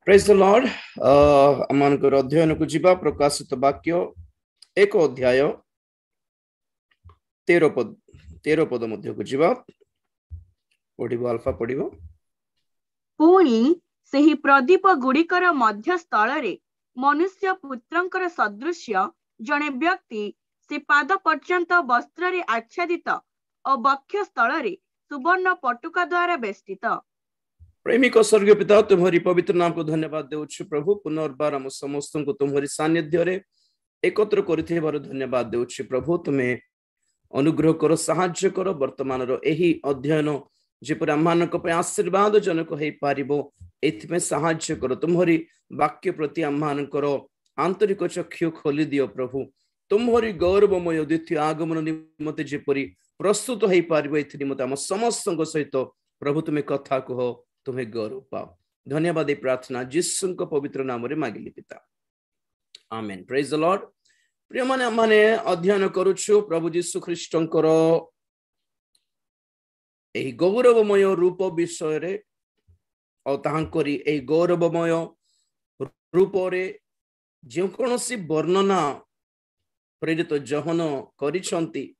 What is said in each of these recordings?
Praise the Lord. Amonkar अध्ययन को जीवा प्रकाशित वाक्य एक अध्याय 13 पद मध्य को जीवा पढ़िबो अल्फा पढ़िबो। पुणी सेही प्रदीप गुड़िकर मध्य स्थल मनुष्य पुत्रंकर सदृश्य जने व्यक्ति से पाद पर्यंत वस्त्र रे आच्छादित और वक्ष स्थल सुवर्ण पटुका द्वारा बेष्टित। प्रेमिक स्वर्गीय पिता तुम्हारी पवित्र नाम को धन्यवाद देउछु प्रभु। पुनर्बार हम समस्त को तुम्हारी सानिध्य रे एकत्र करिथिबार धन्यवाद देउछु प्रभु। तुम्हें अनुग्रह करो, साहाय्य करो। वर्तमान रो एही अध्ययन जेपर आमानक पे आशीर्वाद जनक होई पारिबो एथिमे साहाय्य करो। तुम्हारी वाक्य प्रति आमानकर आंतरिक चक्षु खोली दियो प्रभु। तुम्हारी गौरवमय द्वितीय आगमन निमते जेपरी प्रस्तुत होई पारिबो एथि निमते हम समस्त सहित प्रभु तुम्हें कथा कहो, तुम्हें गौरव पाओ। धन्यवाद प्रार्थना जिसु को पवित्र नाम रे मागिली पिता, आमेन। Praise the Lord. प्रिय माने अध्ययन करूछु प्रभु जीसु ख्रीष्टंकर एही गौरवमय रूप विषय रे और तांकरी एही गौरवमय रूप रे जे कोनोसी वर्णना प्रेरित जहन करिसंती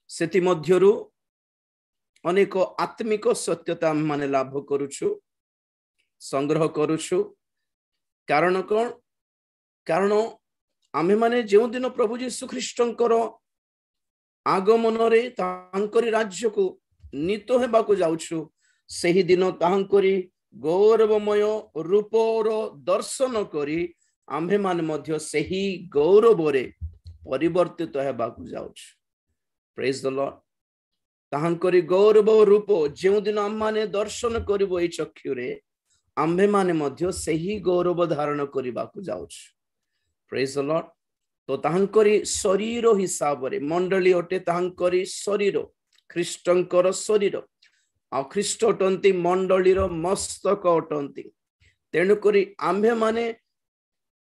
सेति मध्यरु अनेक आत्मिक सत्यता माने लाभ करूछु, संग्रह करूछु। कारण कौन? कारण आमे माने जो दिन प्रभु जीसु ख्रीष्टंकर आगमन रे तांकरी राज्य को नीत हेबा को जाउछु, सेही दिन तांकरी गौरवमय रूपर दर्शन करी आम्भे मान मध्य सेही गौरव रे परिवर्तित हेबा को जाउछु। Praise the Lord. तांकरी गौरव रूप जो दिन आम माने दर्शन करिबो ए चक्षुरे आम्भे माने मध्य सेही गौरव धारण करिबा को जाउछु। Praise the Lord. तो तांकरी शरीर हिसाब रे मंडली अटे, तांकरी शरीर ख्रीष्टंकर शरीर आ ख्रीष्ट अटंती मंडलीर मस्तक अटंती। तेणु करी आम्भे माने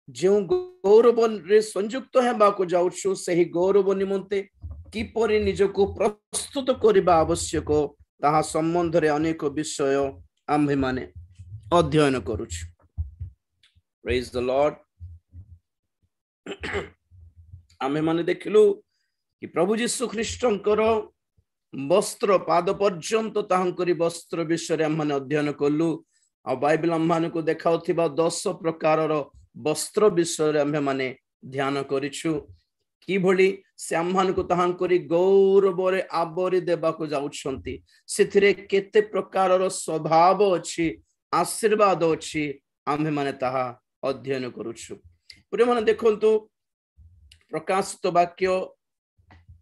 जो गौरव रे संयुक्त हेबा को जाउछु सेही गौरव निमंते किपरि निजको प्रस्तुत करिबा आवश्यक ताहा संबंध रे अनेक विषय आम्भे माने अध्ययन करूछु। Praise the Lord. आम्भे माने देखिलु कि प्रभु जीसु ख्रीष्टंकर वस्त्र पाद पर्यंत तांकरी वस्त्र विषय आम माने अध्ययन कलु। आ बाइबल आम माने को देखाउथिबा 10 प्रकारर वस्त्र विषय आम्भे माने ध्यान करिछु। कि भली से आम्हान को तांकरी गौरव रे आवरी देबा को जाउछंती, सेथिरे केते प्रकारर स्वभाव अछि, आशीर्वाद अछि, आम्भे माने ताहा अध्ययन करूछु। पुरे माने देखंतु प्रकाशित वाक्य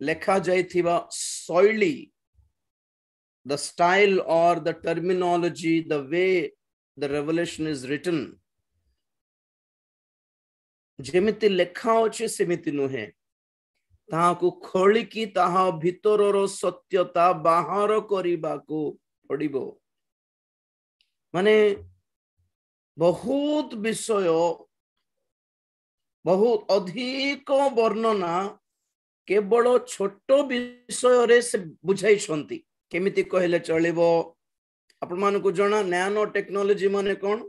लेखा जाइथिबा शैली, the style or the terminology, the way the revelation is written, जेमिति लेखा अछि सेमिति नुहे। ताहाकु खोलिकी ताहा भितरर सत्यता बाहर करिबाकु पड़िबो। माने बहुत विषय, बहुत अधिक वर्णना केवल छोट विषय रे से बुझाई छंती। केमिति कहले चलिबो? आपण मान को जणा नैनो टेक्नोलॉजी माने कोन?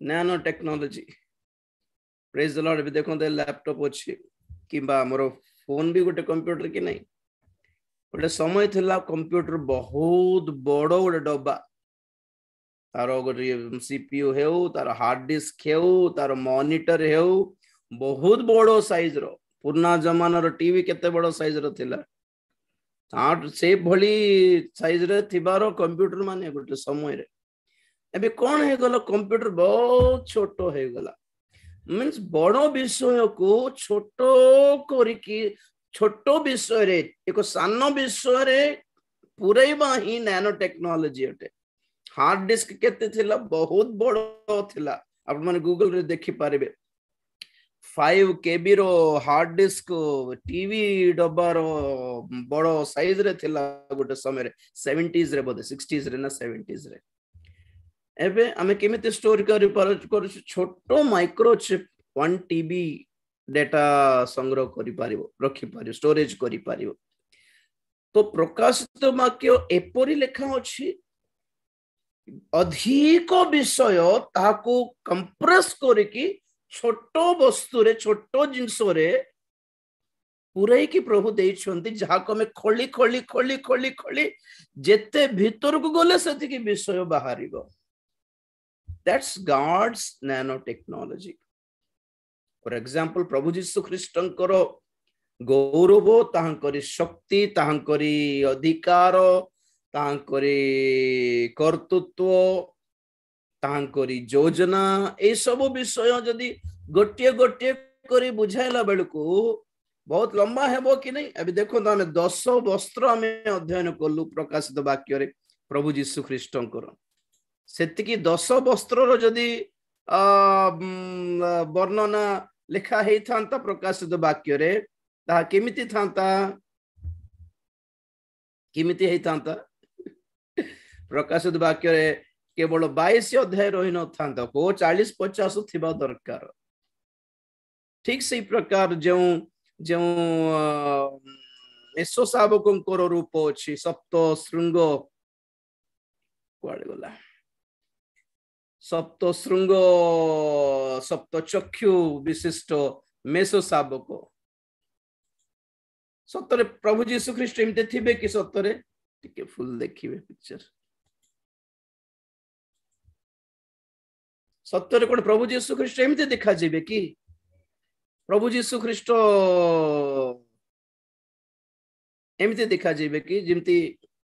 Nano technology. Praise the Lord. देखो लैपटॉप अच्छी किंबा मोर फोन भी गोटे कंप्यूटर कि नहीं। गोटे समय थिला कंप्यूटर बहुत बड़ गोटे डब्बा, तार गोटे सीपीयू हेउ, तार हार्ड डिस्क हेउ, तार मॉनिटर हेउ, बहुत बड़ साइज रो। पुराना जमानार टीवी केते बड़ साइज रो थिला, से भली साइज रे थिबारो कंप्यूटर माने गोटे समय रे। एबे कोन हे गलो? कंप्यूटर बहुत छोट हे गला। मीन्स बड़ विषय को छोट करिकी छोट विषय रे एक सान विषय रे पुरैबा ही नैनो टेक्नोलॉजी अटे। हार्ड डिस्क केते थिला? बहुत बड़ थिला। आपण माने गूगल रे देखि पारिबे 5 KB रो हार्ड डिस्क टीवी डब्बा रो बड़ साइज रे थिला गोटे समय रे। 70s रे बोधे 60s रे ना 70s रे। एबे आमे केमिति स्टोर करू? छोटो माइक्रोचिप 1 TB डेटा संग्रह करि पारिबो, रखि पारिबो, स्टोरेज करि पारिबो। तो प्रकाशित वाक्य एपरि लेखा अछि अधिक विषय ताको कंप्रेस करके छोट वस्तु रे छोट जिनस रे पूरे की प्रभु देइछंती जहा को में खोली खोली खोली खोली खोली जेते भीतर को गले सेति की विषय बाहरिबो. That's God's nano technology. For example, प्रभु जीसु ख्रीष्टंकर गौरव तांकरी शक्ति तांकरी अधिकार तांकरी कर्तृत्व तांकरी योजना ए सब विषय जदि गोटे गोटे करी बुझाइला बेलको बहुत लंबा हेबो कि नहीं. अभी देखो तो 10 वस्त्र हमें अध्ययन कलु प्रकाशित वाक्य रे प्रभु जीसु ख्रीष्टंकर सेतिकी 10 वस्त्र जदि वर्णना लिखा हे थांता प्रकाशित वाक्य रे ता केमिति थांता हे थांता प्रकाशित वाक्य रे केवल 22 अध्याय रही न थांता को 40-50 थिबा दरकार. ठीक से प्रकार जो जो एसो साबकंकर रूप अछि सप्त श्रृंग कुआडे गला सप्त श्रृंग सप्त चक्षु विशिष्ट मेसो शाबक सतरे प्रभु जीसु ख्रीष्ट एमते थिबे कि सतरे टिके फुल देखिबे पिक्चर सतरे कोन प्रभु जीसु ख्रीष्ट एमते देखा जिबे कि प्रभु जीसु ख्रीष्ट एमते देखा जिबे कि जिमती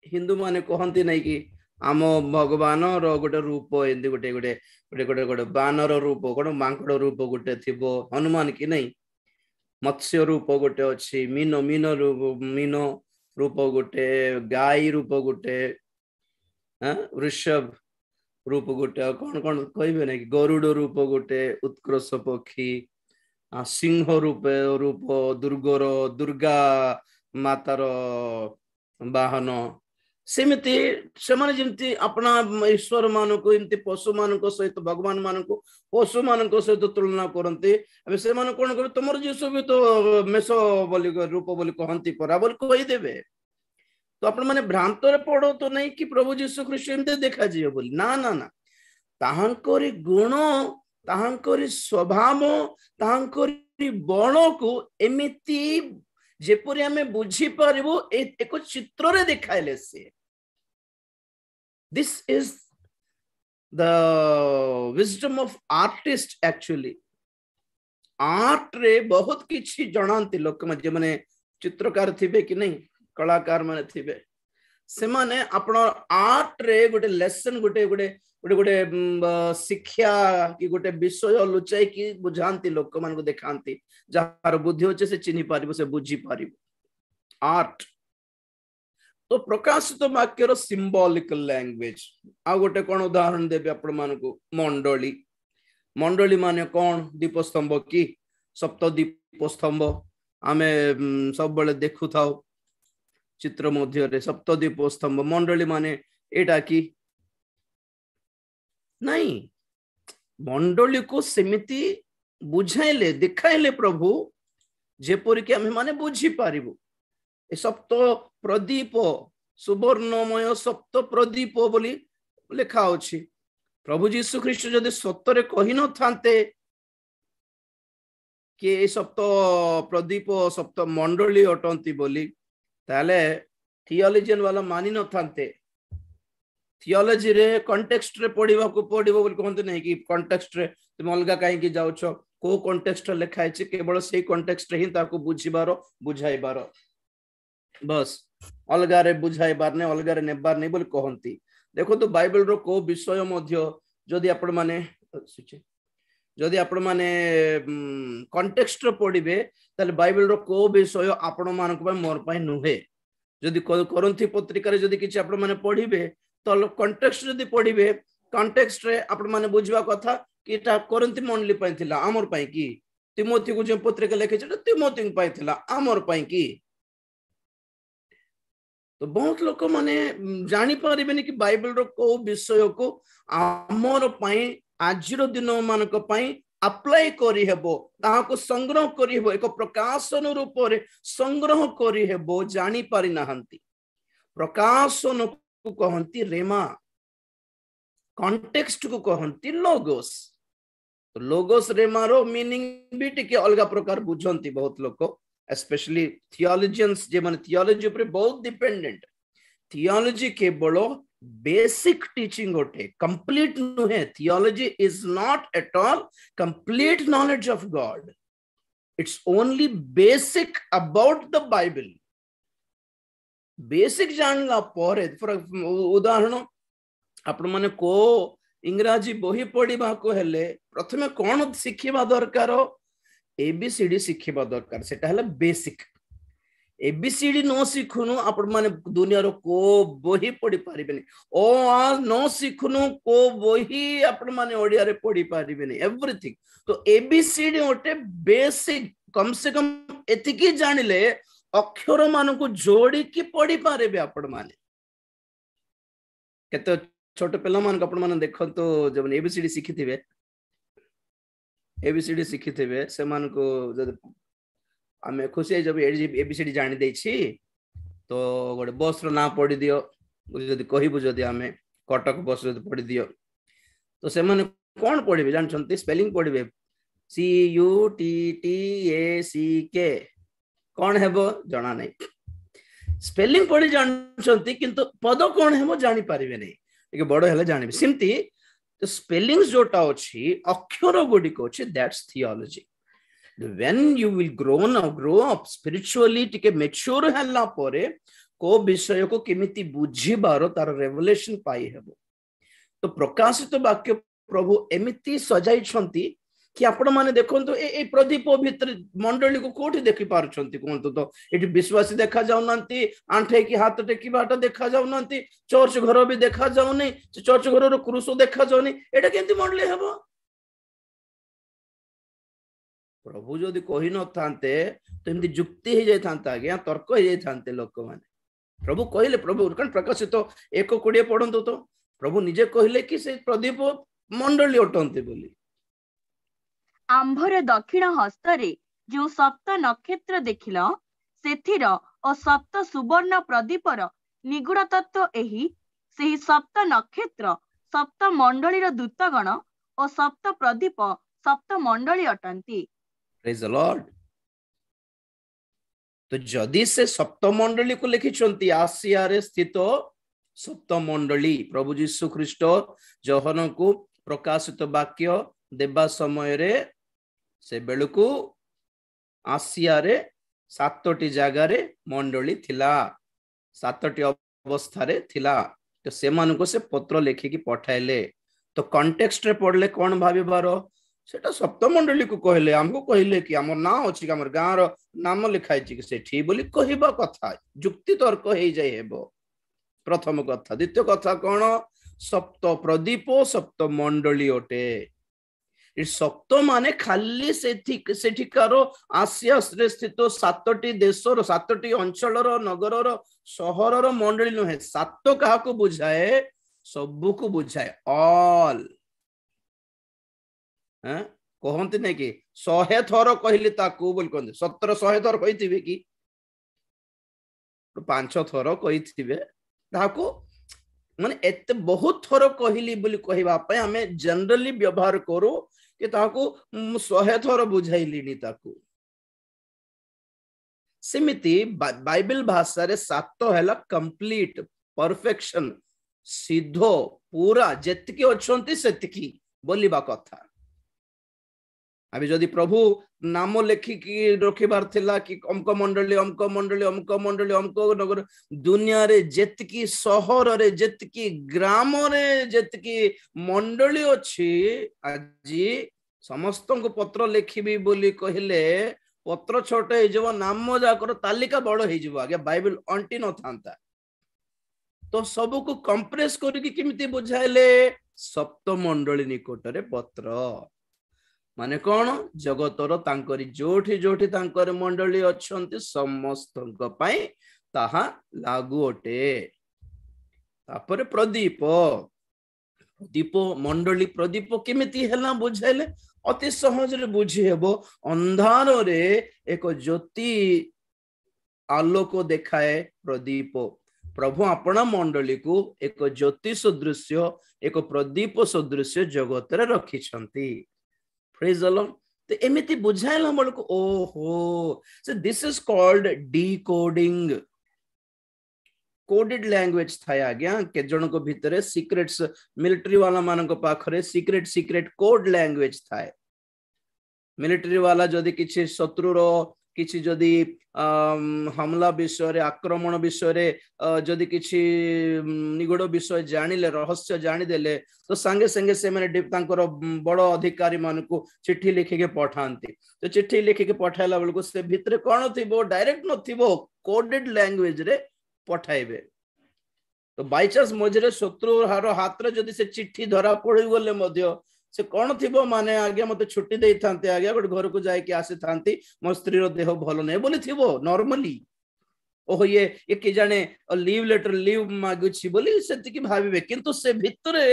हिंदू माने कहंती नै कि आम भगवान रो गोटे रूप एंदी गोटे गोटे गोटे गोटे गोटे बानर रूप गोटे मांकड़ रूप गोटे थिबो हनुमान कि नहीं मत्स्य रूप गोटे अछि मीनो मीनो रूप गोटे गाय रूप गोटे वृषभ रूप गोटे कौन कौन कहबे नै गरुड़ रूप गोटे उत्कृष्ट पक्षी सिंह रूप दुर्गा मातार वाहन सेमिति सेमाने जेमति अपना ईश्वर मान को एमति पशु मान को सहित भगवान मान को पशु मान को सहित तुलना करते अबे से मान कोन कर तुमर जीसु भी तो मेसो बोली रूप बोली कहंती परा बोली कहि देबे तो अपन माने भ्रांत रे पड़ो तो नहीं कि प्रभु जीसु ख्रीष्ट एमते देखा जियो बोली ना ना ना ताहांकरी गुण ताहांकरी स्वभाव ताहांकरी बण को एमिति जेपरि हमें बुझी पारिबो एक चित्र रे देखाइले से this is the wisdom of artist actually art रे बहुत किछि जणांती लोक माने चित्रकार थिबे कि नहीं कलाकार माने थिबे से माने आपण आर्ट रे गोटे लेसन गोटे गोटे गोटे गोटे शिक्षा कि गोटे विषय लुचाई कि बुझांती लोक मान को देखांती जार बुद्धि होचे से चिन्हि पारिबो से बुझी पारिबो आर्ट तो प्रकाशित वाक्यर रो सिंबॉलिकल लैंग्वेज आ गोटे कोन उदाहरण देबे आपण मान को मंडली मंडली माने कोन दीपस्तंभ की सप्त दीपस्तंभ आमे सब बेले देखु थाओ चित्र मध्य रे सप्त दीपस्तंभ मंडली माने एटा की नहीं मंडली को सेमिति बुझाइले दिखाइले प्रभु जेपरि कि आमे माने बुझी पारिबो ए सप्त प्रदीप सुवर्णमय सप्त प्रदीप बोली लिखा अछि प्रभु जीसु ख्रीष्ट जदि सत्तरे कहि न थांते कि ए सप्त प्रदीप सप्त मंडली अटंती बोली ताले थियोलॉजियन वाला मानि न थांते थियोलॉजी रे कॉन्टेक्स्ट रे पढिबा को पढिबो बोली कहंते नै कि कॉन्टेक्स्ट रे तुम अलगा काहे कि जाउ छ को कॉन्टेक्स्ट लिखा है केवल से कॉन्टेक्स्ट रे ही ताको बुझिबारो बुझाइबारो बस अलगा रे बुझाइबार ने अलगा रे नेबार नै बोली कहंती देखो तो बाइबल रो को विषय मध्य जदि आपण माने जदि आपण माने कॉन्टेक्स्ट रे पढिबे ताले बाइबल रो को विषय आपण मान को मोर पय नुहे जदि कोरिन्थी पत्रिका रे जदि किछि आपण माने पढिबे तो कॉन्टेक्स्ट जदि पढिबे कॉन्टेक्स्ट रे आपण माने बुझवा कथा कि ता कोरिन्थी मंडली पय थिला आमर पय की तिमोथी को जे पत्रिका लिखे छ तिमोथी पय थिला आमर पय की तो बहुत लोक माने जानि पारिबेनी कि बाइबल रो को विषय को आमर पय आजिरो दिन मानक पय अप्लाई करी हेबो ताहाको संग्रह करी हेबो एक प्रकाशन रूप रे संग्रह करी हेबो जानि पारि नाहंती प्रकाशन को कहंती रेमा कॉन्टेक्स्ट को कहंती लोगोस। तो लोगोस रेमारो मीनिंग भी टिके अलग प्रकार बुझंती बहुत लोक, स्पेशली थियोलॉजियंस जे माने थियोलॉजी ऊपर बहुत डिपेंडेंट। थियोलॉजी केवल बेसिक टीचिंग होटे, कंप्लीट नुहे। Theology is not at all complete knowledge of God, it's only basic about the Bible. Basic जानला पर उदाहरण आपण माने को इंग्राजी बही पढ़ा को हेले प्रथमे कौन शिखिबा दरकार, एबीसीडी शिखिबा दरकार, सेटा हला बेसिक। एबीसीडी नो शिखुनु आपण माने दुनिया रो को बही पढ़ी पारिबेनी, ओ आ नो शिखुनु को बही आपण माने ओडिया रे पढ़ी पारिबेनी, एवरीथिंग। तो एबीसीडी ओटे बेसिक, कम से कम एतिकी जानिले अक्षर मान को जोड़ी की पढ़ी पारिबे आपण माने। केते छोटे पिला मान आपण माने देखंतो जब एबीसीडी शिखिथिबे, एबीसीडी शिखिथिबे से मान को जब आमे खुशी जब एबीसीडी जानि देछि तो गोटे बस रो ना पढ़ी दियो, जदि कहिबु जदि आमे कटक बस जदि पढ़ी दियो तो से माने कोन पढ़िबे जानछंती, स्पेलिंग पढ़िबे CUTTACK, कोन हेबो जाना नै। स्पेलिंग पढ़ी जानछंती किंतु पद कोन हेबो जानि पारिबे नै, एक बड़ हेले जानिबे। सिमती तो स्पेलिंग्स जोटा अछि अक्षर गुडी को अछि, that's theology. When you will grow up spiritually टिके मैच्योर हल्ला परे को विषय को केमिति बुझिबारो तार रेवलेशन पाई हेबो। तो प्रकाशित वाक्य प्रभु एमिति सजाई छंती कि आपण माने देखंतो ए प्रदीप भीतर मंडली को कोठी देखि पारुछंती कोंतो। तो एठी विश्वासी देखा जाउनांती, आंठे की हाथ टेकी बाटा देखा जाउनांती, चर्च घर भी देखा जाउनी, चर्च घर रो क्रूस देखा जाउनी, एटा केंति मंडली हेबो। प्रभु जदि कहि न थांते तो एमती जुक्ति ही जाय थांता, आज्ञा तर्क ही जाय थांते लोक माने। प्रभु कहिले, प्रभु कारण प्रकाशित तो 1:20 पढ़ंतो, तो प्रभु निजे कहिले कि से प्रदीप मंडली अटंते बोली। आंभर दक्षिण हस्तरे जो सप्त नक्षत्र देखिल सेथिर और सप्त सुवर्ण प्रदीपर निगूढ़ तत्व एही, सेही सप्त नक्षत्र सप्त मंडलीर दूतगण और सप्त प्रदीप सप्त मंडली अटंती। Praise the Lord. तो जदि से सप्त मंडली को लिखिछंती आसिया रे स्थित सप्त मंडली, प्रभु यीशु ख्रीष्ट जोहन को प्रकाशित वाक्य देबा समय रे से बेलुकु आसिया रे 7टी जगह रे मंडली थिला, 7टी अवस्था रे थिला। तो से मान को से पत्र लेखि की पठाइले। तो कॉन्टेक्स्ट रे पढ़ले कोन भाबिबारो, सेटा सप्त मंडली को कहले, हमको कहले कि हमर नाम अछि, हमर गां रो नाम लिखाइ छि कि सेठी बोली कहिबा कथा, जुक्ति तर्क हे जाय हेबो। प्रथम कथा। द्वितीय कथा कोन, सप्त प्रदीप सप्त मंडली ओटे। इ सप्त माने खाली सेठिकारो आसिया रे स्थित 7टी देशर, 7टी अंचलर, नगरर, सहरर मंडली नहे। 7 काहा को बुझाए, सबु को बुझाए, ऑल। कहते नहीं कि 100 थर कहली ताकू बोल कहते, 100 थर कहिथिबे कि 5 थर कहिथिबे ताकू, माने एते बहुत थर कहली बोली कहबा पय हमें जनरली व्यवहार करू कि ताकू 100 थर बुझाइलिनी ताकू। सेमिति बाइबल भाषा रे 7 हैला कंप्लीट, परफेक्शन, सिद्धो, पूरा, जेतकी अछंती सेतकी बोलिबा कथा। अभी जदि प्रभु नाम लेखिकी रखिबार थिला कि अमक मंडली अमक मंडली अमक मंडली अमक नगर, दुनिया रे जेतकी सहर रे जेतकी ग्राम रे जेतकी मंडली अछि, आजी समस्त को पत्र लेखिबी बोली कहले पत्र छोट हे जब नाम जाकर तालिका बड़ हे जब, आगे बाइबल अंटी न थांता। तो सबु को कंप्रेस करके केमिति बुझाइले, सप्त मंडली निकट रे पत्र माने कौन, जगतर तांकरी जोठी जोठी तांकर मंडली अछंती समस्त पई ताहा लागू अटे। तापर प्रदीप, प्रदीप मंडली प्रदीप केमिति हेला बुझाइले, अति सहज रे बुझी हेबो। अंधार रे एक ज्योति आलोक देखाए प्रदीप, प्रभु आपणा मंडली को एक ज्योति सदृश्य एक प्रदीप सदृश्य जगत रे रखिछंती प्रेज द लॉर्ड तो एमिति बुझाइला बलको ओहो so this is called decoding coded language थाए आज्ञा के जन को भितरे सीक्रेट्स मिलिटरी वाला मान को पाखरे सीक्रेट कोड लैंग्वेज थाए मिलिटरी वाला जदि किछि शत्रुर किछि जदि हमला विषय रे आक्रमण विषय रे जदि किछि निगुड़ विषय जानिले रहस्य जानि देले तो संगे संगे से माने तांकर बड़ अधिकारी मान को चिट्ठी लिखि के पठांती तो चिट्ठी लिखि के पठाइला बेल को से भितरे कोन थिबो डायरेक्ट न थिबो कोडेड लैंग्वेज रे पठाइबे तो बाय चांस मझरे शत्रु हार हाथ रे जदि से चिट्ठी धरा पड़ी गले मध्य से कौन थिबो माने आज्ञा मते छुट्टी देई थांते आज्ञा गोटे घर को जाय के आसी थांती मो स्त्री रो देह भलो नै बोली थिबो नॉर्मली ओहो ये कि जाने लीव लेटर लीव मागुछि बोली सेति कि भाबिबे किंतु से भितरे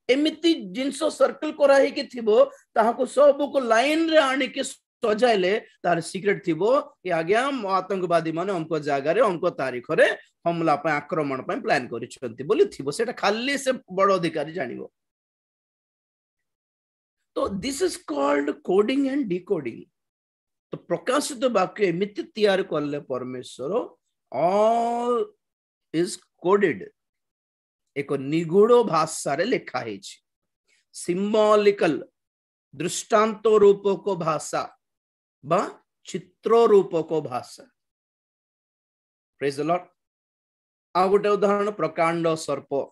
एमिति जिंसो सर्कल करा हे कि थिबो ताहा को सब को लाइन रे आनी के सजाइले तार सीक्रेट थिबो कि आज्ञा आतंकवादी माने हमको जागा रे हमको तारीख रे हमला पे आक्रमण पे प्लान करिसंती बोली थिबो सेटा खाली से बड़ अधिकारी जानिबो तो this is called coding and decoding तो प्रकाशित वाक्य एमिति तैयार करले परमेश्वर ऑल इज कोडेड एक निगूढ़ भाषा रे लिखा है सिंबॉलिकल दृष्टांत रूप को भाषा बा चित्र रूप को भाषा प्रेज द लॉर्ड आ गोटे उदाहरण प्रकांड सर्प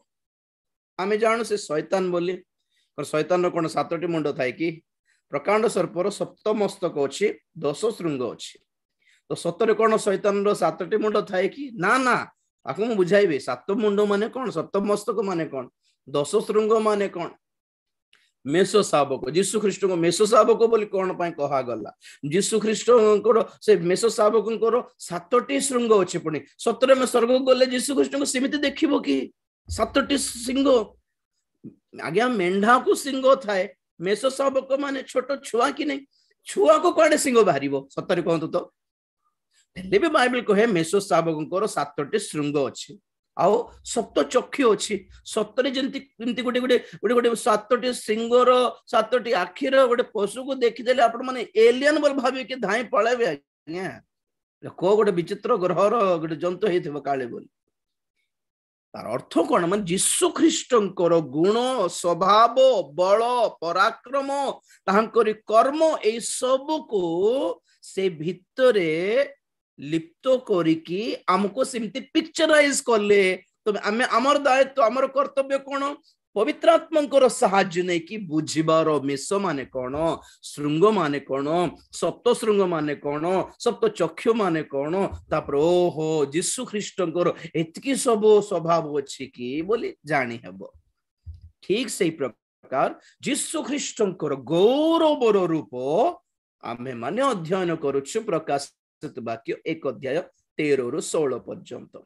आमे जानू से शैतान बोली शैतान कोन 7टी मुंड थाए कि प्रकांड सर्पर 7 मस्तक अछि 10 श्रृंग अछि तो सतरे कोन शैतान रो 7टी मुंड थाए कि ना ना आको मु बुझाइबे 7 मुंड माने कोन 7 मस्तक माने कोन 10 श्रृंग माने कोन मेसो शावक यीशु ख्रीष्ट को मेसो शावक बोली कोन पय कहा गला यीशु ख्रीष्ट को से मेसो शावक को 7टी श्रृंग अछि पुनी सतरे में स्वर्ग गले यीशु ख्रीष्ट को सिमिति देखिबो कि 7टी सिंह आज्ञा मेंढा को सिंह थाए मेसो शावक माने छोट छुआ कि नहीं छुआ को कोडे सिंह बाहरिबो सतरे कहंतु तो हेले भी बाइबल कहे मेसो शावक 7टी श्रृंग अछि आउ 7 चक्षु अछि सतरे जंती गोटे गोटे गोटे गोटे 7टी सिंगर 7टी आखिर गोटे पशु को देखि देले आपण माने एलियन बोल भाबे कि धाई पळेबे आज्ञा को गोटे विचित्र ग्रह रो गोटे जंतु हेथिबो काले बोल तार अर्थ कोन मन यीशु ख्रीष्टंकर गुण स्वभाव बल पराक्रम तांकर कर्म ए सब को से भितरे लिप्त करिकी हमको सिमती पिक्चराइज करले तो आमे हमर दायित्व हमर कर्तव्य कोन पवित्र आत्मांकर सहाय्य नै कि बुझिबार मेष माने कोन श्रृंग माने कोन सप्त श्रृंग माने कोन सप्त चक्षु माने कोन तापर ओहो यीशु ख्रीष्टंकर एतकी सब स्वभाव अछि कि बोली जानि हेबो ठीक सेही प्रकार यीशु ख्रीष्टंकर गौरवर रूप आमे माने अध्ययन करूछु प्रकाश वाक्य 1 अध्याय 13 रु 16 पर्यंत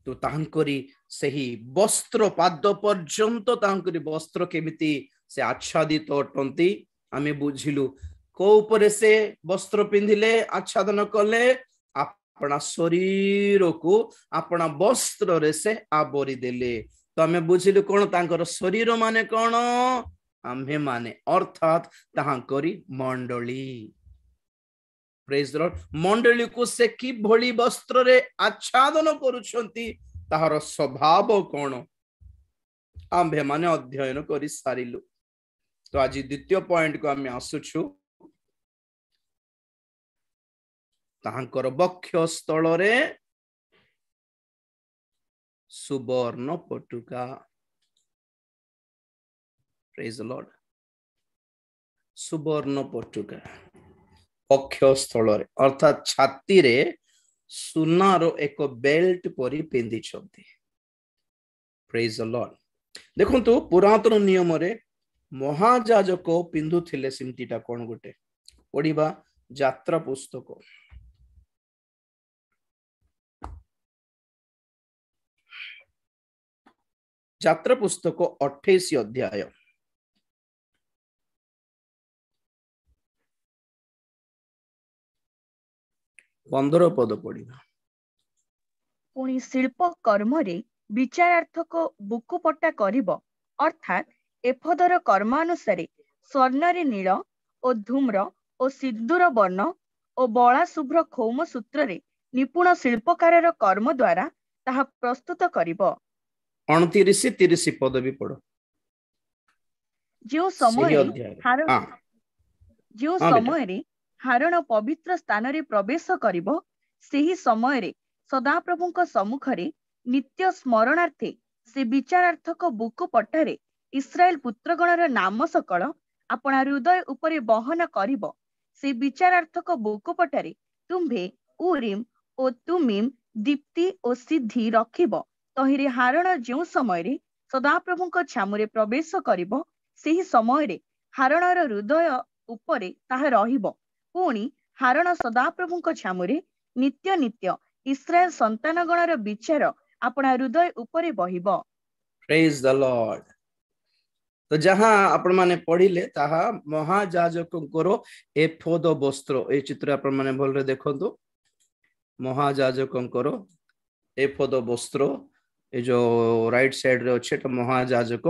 तो तांकरी सही वस्त्र पाद पर्यंत तांकरी वस्त्र केमिति से आच्छादित अटंती आमे बुझिलु को ऊपर से वस्त्र पिंधिले आच्छादन कले अपना शरीर को अपना वस्त्र रे से आवरी देले तो आमे बुझिलु कोन तांकर शरीर माने कोन आम्हे माने अर्थात तांकरी मंडली प्रेज द लॉर्ड मंडली को से कि भली वस्त्र रे आच्छादन करूछंती ताहार स्वभाव कोन आम्भे माने अध्ययन करि सारिलु तो आज द्वितीय पॉइंट को आमे आसुछु ताहांकर बक्ष स्थल रे सुवर्ण पटुका प्रेज द लॉर्ड सुवर्ण पटुका पक्ष स्थल अर्थात छाती रे सुनार एक बेल्ट परी पिंधि छथि प्रेज द लॉर्ड देखंतु पुरातन नियम रे महायाजक पिंधुथिले सिमतीटा कोन गोटे पढिबा यात्रा पुस्तक यात्रा पुस्तक 28 अध्याय 15 पद पढ़िबा पुणी शिल्प कर्म रे विचारार्थक बुकुपटा करिब अर्थात एफदर कर्मानुसारे स्वर्ण रे नील ओ धूम्र ओ सिद्धूर वर्ण ओ बला शुभ्र खौम सूत्र रे निपुण शिल्पकार कर्म द्वारा ताहा प्रस्तुत करिब। 29-30 पद भी पढ़ो जो सही समय अध्याय। हारण हाँ जो हाँ बेटा समय रे हारण पवित्र स्थान रे प्रवेश करिब ସେହି ସମୟରେ ସଦାପ୍ରଭୁଙ୍କ ସମ୍ମୁଖରେ ନିତ୍ୟ ସ୍ମରଣାର୍ଥେ ସେ ବିଚାରାର୍ଥକ ବୁକୁ ପଟାରେ ଇସ୍ରାଏଲ ପୁତ୍ରଗଣର ନାମ ସକଳ ଆପଣା ହୃଦୟ ଉପରେ ବହନ କରିବ। ସେ ବିଚାରାର୍ଥକ ବୁକୁ ପଟାରେ ତୁମ୍ଭେ ଉରିମ୍ ଓ ତୁମିମ୍ ଦୀପ୍ତି ଓ ସିଦ୍ଧି ରଖିବ। ତହିଁରେ ହାରଣ ଯେଉଁ ସମୟରେ ସଦାପ୍ରଭୁଙ୍କ ଛାମୁରେ ପ୍ରବେଶ କରିବ ସେହି ସମୟରେ ହାରଣର ହୃଦୟ ଉପରେ ତାହା ରହିବ। ପୁଣି ହାରଣ ସଦାପ୍ରଭୁଙ୍କ ଛାମୁରେ ନିତ୍ୟ ନିତ୍ୟ ଇସ୍ରାଏଲ ସନ୍ତାନ ଗଣର ବିଚାର ଆପଣା ହୃଦୟ ଉପରେ ବହିବ। Praise the Lord. तो जहां आपण माने पढ़िले ताहा महायाजकंकर एफोद वस्त्र ए चित्र आपण माने भल रे देखंतु महायाजकंकर एफोद वस्त्र ए जो राइट साइड रे अछि त महायाजक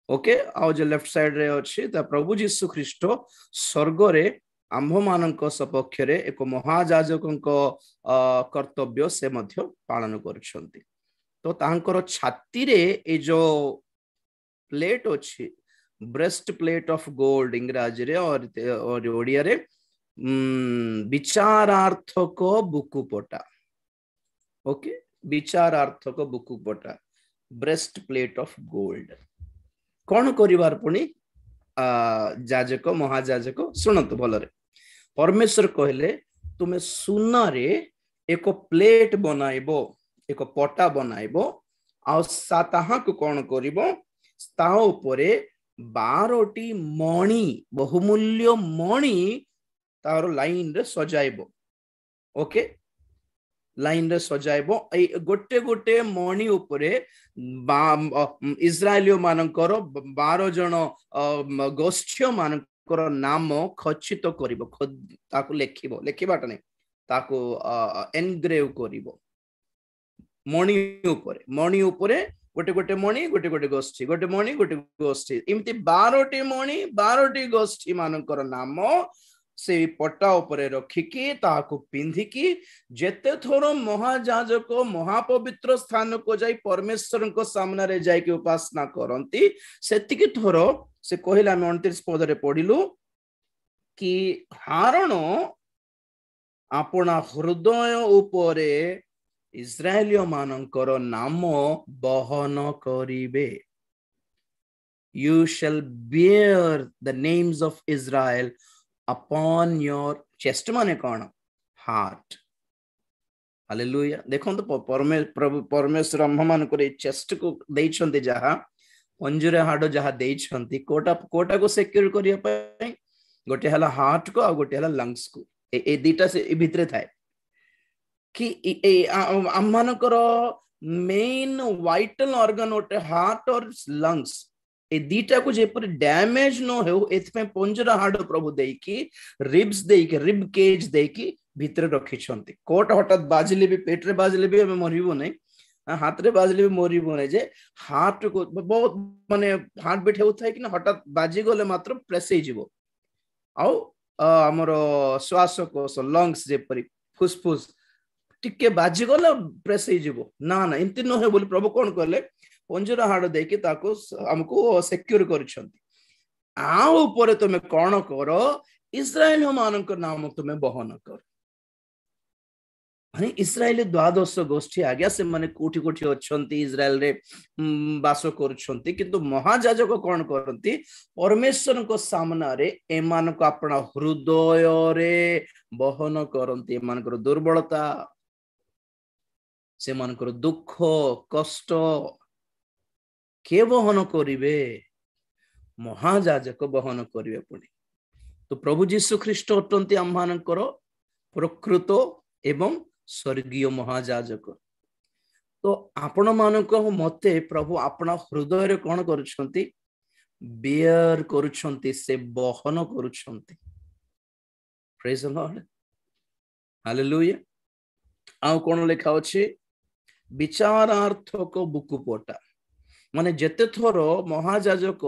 ओके आ जो लेफ्ट साइड रे अछि त प्रभु यीशु ख्रीष्ट स्वर्ग रे आम्भ मानक सपक्ष रे एक महायाजकंक कर्तव्य से मध्य पालन करछंती। तो तांकर छाती रे ए जो प्लेट अच्छी ब्रेस्ट प्लेट ऑफ गोल्ड इंग्राजी रे और ओडिया रे विचारार्थक बुकुपटा ओके विचारार्थक बुकुपटा ब्रेस्ट प्लेट ऑफ गोल्ड कौन करिवार पुनी जाजक महाजाजक सुनतु भलरे परमेश्वर कहले तुमे सुना रे एक प्लेट बनाइबो एक पटा बनाइबो आ ताहा को कौन करिबो ता उपरे 12टी मणि बहुमूल्य मणि तार लाइन रे सजाइबो ओके लाइन रे सजाइबो ए गोटे गोटे मणि उपरे इस्राएलियो मानकर 12 जन गोष्ठी मानकर नाम खचित करिबो ताको लेखिबो लेखिबाटा नै ताको एनग्रेव करिबो मणि उपरे गोटे गोटे मणि गोटे गोटे गोष्ठी गोटे मणि गोटे गोष्ठी एमती 12टी मणि 12टी गोष्ठी मानकर नाम से पट्टा उपरे रखिकी ताको पिंधिकी जेते थोर महाजाजक महापवित्र स्थान को जाई परमेश्वर को सामने रे जाई के उपासना करंती सेतिकी थोर से कहला हम 29 पद रे पढिलु कि हारण अपना हृदय उपरे इस्राएलियो मानकर नाम बहन करिबे। You shall bear the names of Israel upon your chest माने कौन हार्ट। हालेलुया। देखो तो परमेश्वर हम को चेस्ट को देइछन्ते जहा पंजरे हाड़ जहा देइछन्ते कोटा को सिक्योर करिया पई गोटे हला हार्ट को आ गोटे हला लंग्स को ए दीटा से ए भितरे थाए कि आम मानकर मेन वाइटल ऑर्गन ओटे हार्ट और लंग्स ए दीटा को जेपर डैमेज न हो एथमे पंजरा हाड़ प्रभु देकी रिब्स देकी रिब केज देकी भितर रखी छंती कोट हठात बाजले भी पेट रे बाजले भी हमें मरिबो नै हाथ रे बाजले भी मरिबो नै जे हार्ट को बहुत माने हार्ट बीट होता है कि ना हठात बाजी गले मात्र प्रेस हे जिवो आ हमर श्वासकोश लंग्स जेपरी फुसफुस टिके बाजी गले प्रेस हे जिवो ना ना एंति न हो बोली प्रभु कोन करले पंजरा हाड़ देकी ताको हमको सिक्योर करछंती आ ऊपर तुमे कोन करो इस्राएल मानक नाम तुमे बहन कर माने इस्राएल द्वादश गोष्ठी आज्ञा से माने कोठी कोठी अछंती इस्राएल रे वास करछंती किंतु महायाजक कोन करंती परमेश्वर को सामना रे एमान को अपना हृदय रे बहन करंती एमानकर दुर्बलता से मानकर दुख कष्ट के बहन करिवे महायाजक बहन करिवे पुणी। तो प्रभु यीशु ख्रीष्ट अटंती आम मानकर प्रकृत एवं स्वर्गीय महायाजक। तो आपण मानक मते प्रभु अपना हृदय रे कोन करूछंती बेयर करूछंती से बहन करूछंती। Praise the Lord hallelujah. आ कोन लेखा अछि विचारार्थक बुकुपटा माने जेते थोर महाजाजक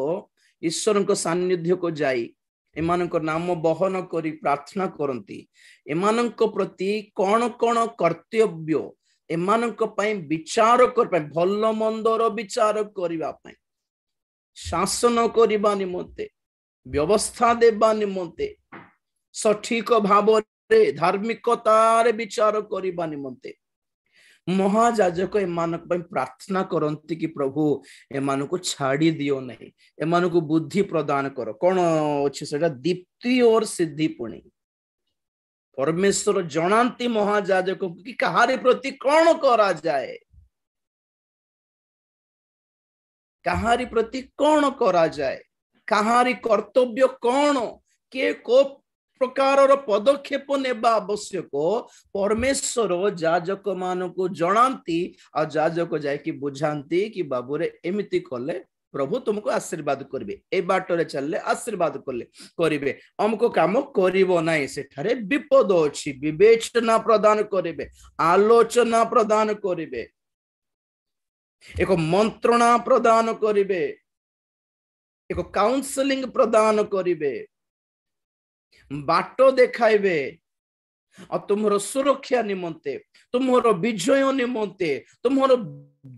ईश्वर सान्निध्य को जाई एमानक नाम बहन करी प्रार्थना करती एमानक प्रति कौन कौन कर्तव्य एमानक पई विचार कर पई भल मंदर विचार करिबा पई शासन करिबा निमंते व्यवस्था देबा निमंते सठिक भाव रे धार्मिकतार विचार करिबा निमंते महाजाजक एमानक पई प्रार्थना करंती कि प्रभु एमानको छाड़ी दियो नहीं एमानको बुद्धि प्रदान करो कौन अछि सेटा दीप्ति और सिद्धि पुणी परमेश्वर जनांती महाजाजक कि कहारी प्रति कौन करा जाए कहारी प्रति कौन करा जाए कहारी कर्तव्य कौन के को प्रकार पदक्षेप नेबा आवश्यक परमेश्वर जाजक मान को जनांती आ जाजक जाकि बुझाती कि बाबू रे एमिति कले प्रभु तुमको आशीर्वाद करिवे ए बाटरे चलले आशीर्वाद करिवे हमको काम करिवो नाही सेठारे विपद अछि विवेचना प्रदान करिवे आलोचना प्रदान करिवे एक मंत्रणा प्रदान करिवे एक काउंसलिंग प्रदान करिवे बाट देखाइबे और तुम्हारो सुरक्षा निमंते तुम्हारो विजय निमंते तुम्हारो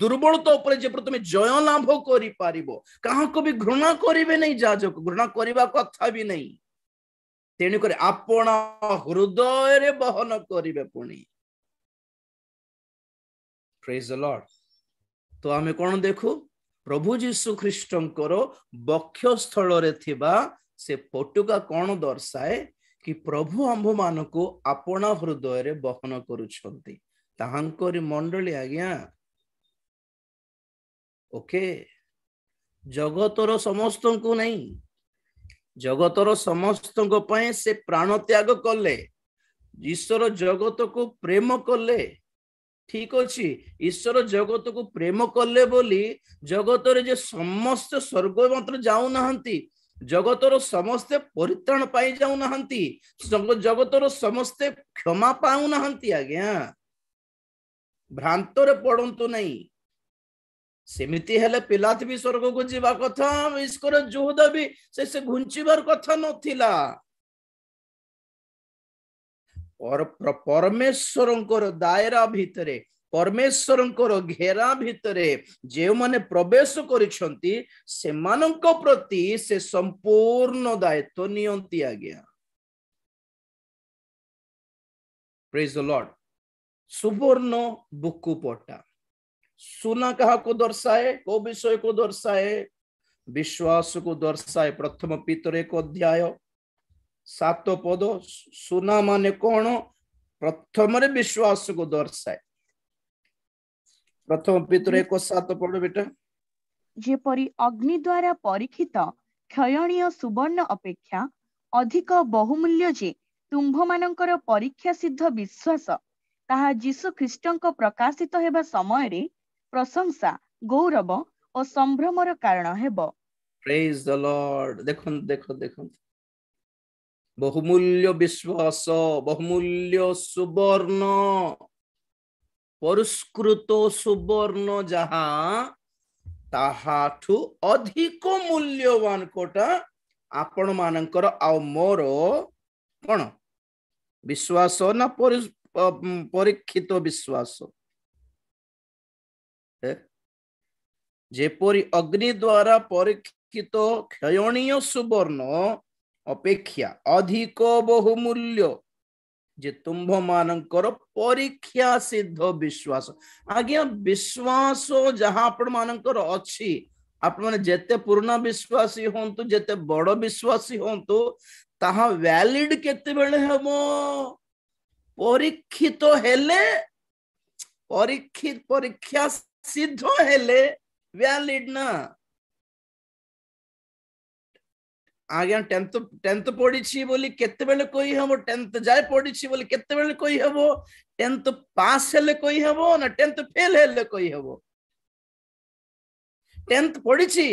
दुर्बलता ऊपर जे तुम जय लाभ करि पारिबो कहा को भी घृणा करिवे नहीं जाजक घृणा करिबा कथा भी नहीं तेणु करे आपण हृदय रे बहन करिवे पुणी प्रेज द लॉर्ड तो आमे कोन देखु प्रभु जीशु ख्रीष्टंकर वक्षस्थल रे थिबा से पटुका कौन दर्शाए कि प्रभु आंभ मान को अपना हृदय रे बहन करुछंती ताहांकरी मंडली आज्ञा ओके जगतर समस्त को नहीं जगतर समस्त को पय से प्राण त्याग कले ईश्वर जगत को प्रेम कले ठीक अच्छी ईश्वर जगत को प्रेम कले बोली जगत रे जे समस्त स्वर्ग मात्र जाऊ नाहंती जगतर समस्ते परित्राण पाई जाऊ नाहंती जगतर समस्ते क्षमा पाऊ नाहंती आज्ञा भ्रांतरे पड़ंतु नहीं सेमिति हेले पिलात भी स्वर्ग को जीवा कथा ईश्वर जोहदा भी से घुंचीबार कथा नथिला और परमेश्वरंकर दायरा भितरे परमेश्वरंकर घेरा भितरे जे माने प्रवेश करिसंती सेमानंक प्रति से संपूर्ण दायित्व नियंती आज्ञा प्रेज द लॉर्ड सुवर्ण बुकुपटा सुना कहा को दर्शाए को विषय को दर्शाए विश्वास को दर्शाए प्रथम पीतर 1 अध्याय 7 पद सुना माने कौन प्रथम रे विश्वास को दर्शाए प्रथम पीतर 1:7 पद बेटा जेपरि अग्नि द्वारा परीक्षित क्षयणीय सुवर्ण अपेक्षा अधिक बहुमूल्य जे तुम्भ मानकर परीक्षा सिद्ध विश्वास ताहा जीशु ख्रीष्टंक प्रकाशित हेबा समय रे प्रशंसा गौरव और संभ्रमर कारण हेबो प्रेज द लॉर्ड देखो बहुमूल्य विश्वास बहुमूल्य सुवर्ण पुरस्कृत सुवर्ण जहा ताहाठु अधिक मूल्यवान कोटा आपण मानकर आ मोर कोन विश्वास ना परीक्षित विश्वास जेपरि अग्नि द्वारा परीक्षित क्षयणीय सुवर्ण अपेक्षा अधिक बहुमूल्य जे तुम्भ मानकर परीक्षा सिद्ध विश्वास आज्ञा विश्वास जहाँ आपण मानकर अछि आपण माने जेते पुराना विश्वासी होंतु जेते बड़ विश्वासी होंतु ताहा वैलिड केते बेले हेबो परीक्षित हेले परीक्षा सिद्ध हेले वैलिड ना आज्ञा 10th पढ़ी बोली केते बेले कोई हबो 10th जाय पढ़ी बोली केते बेले कोई हबो 10th पास हेले कोई हबो ना 10th फेल हेले कोई हबो 10th पढ़ी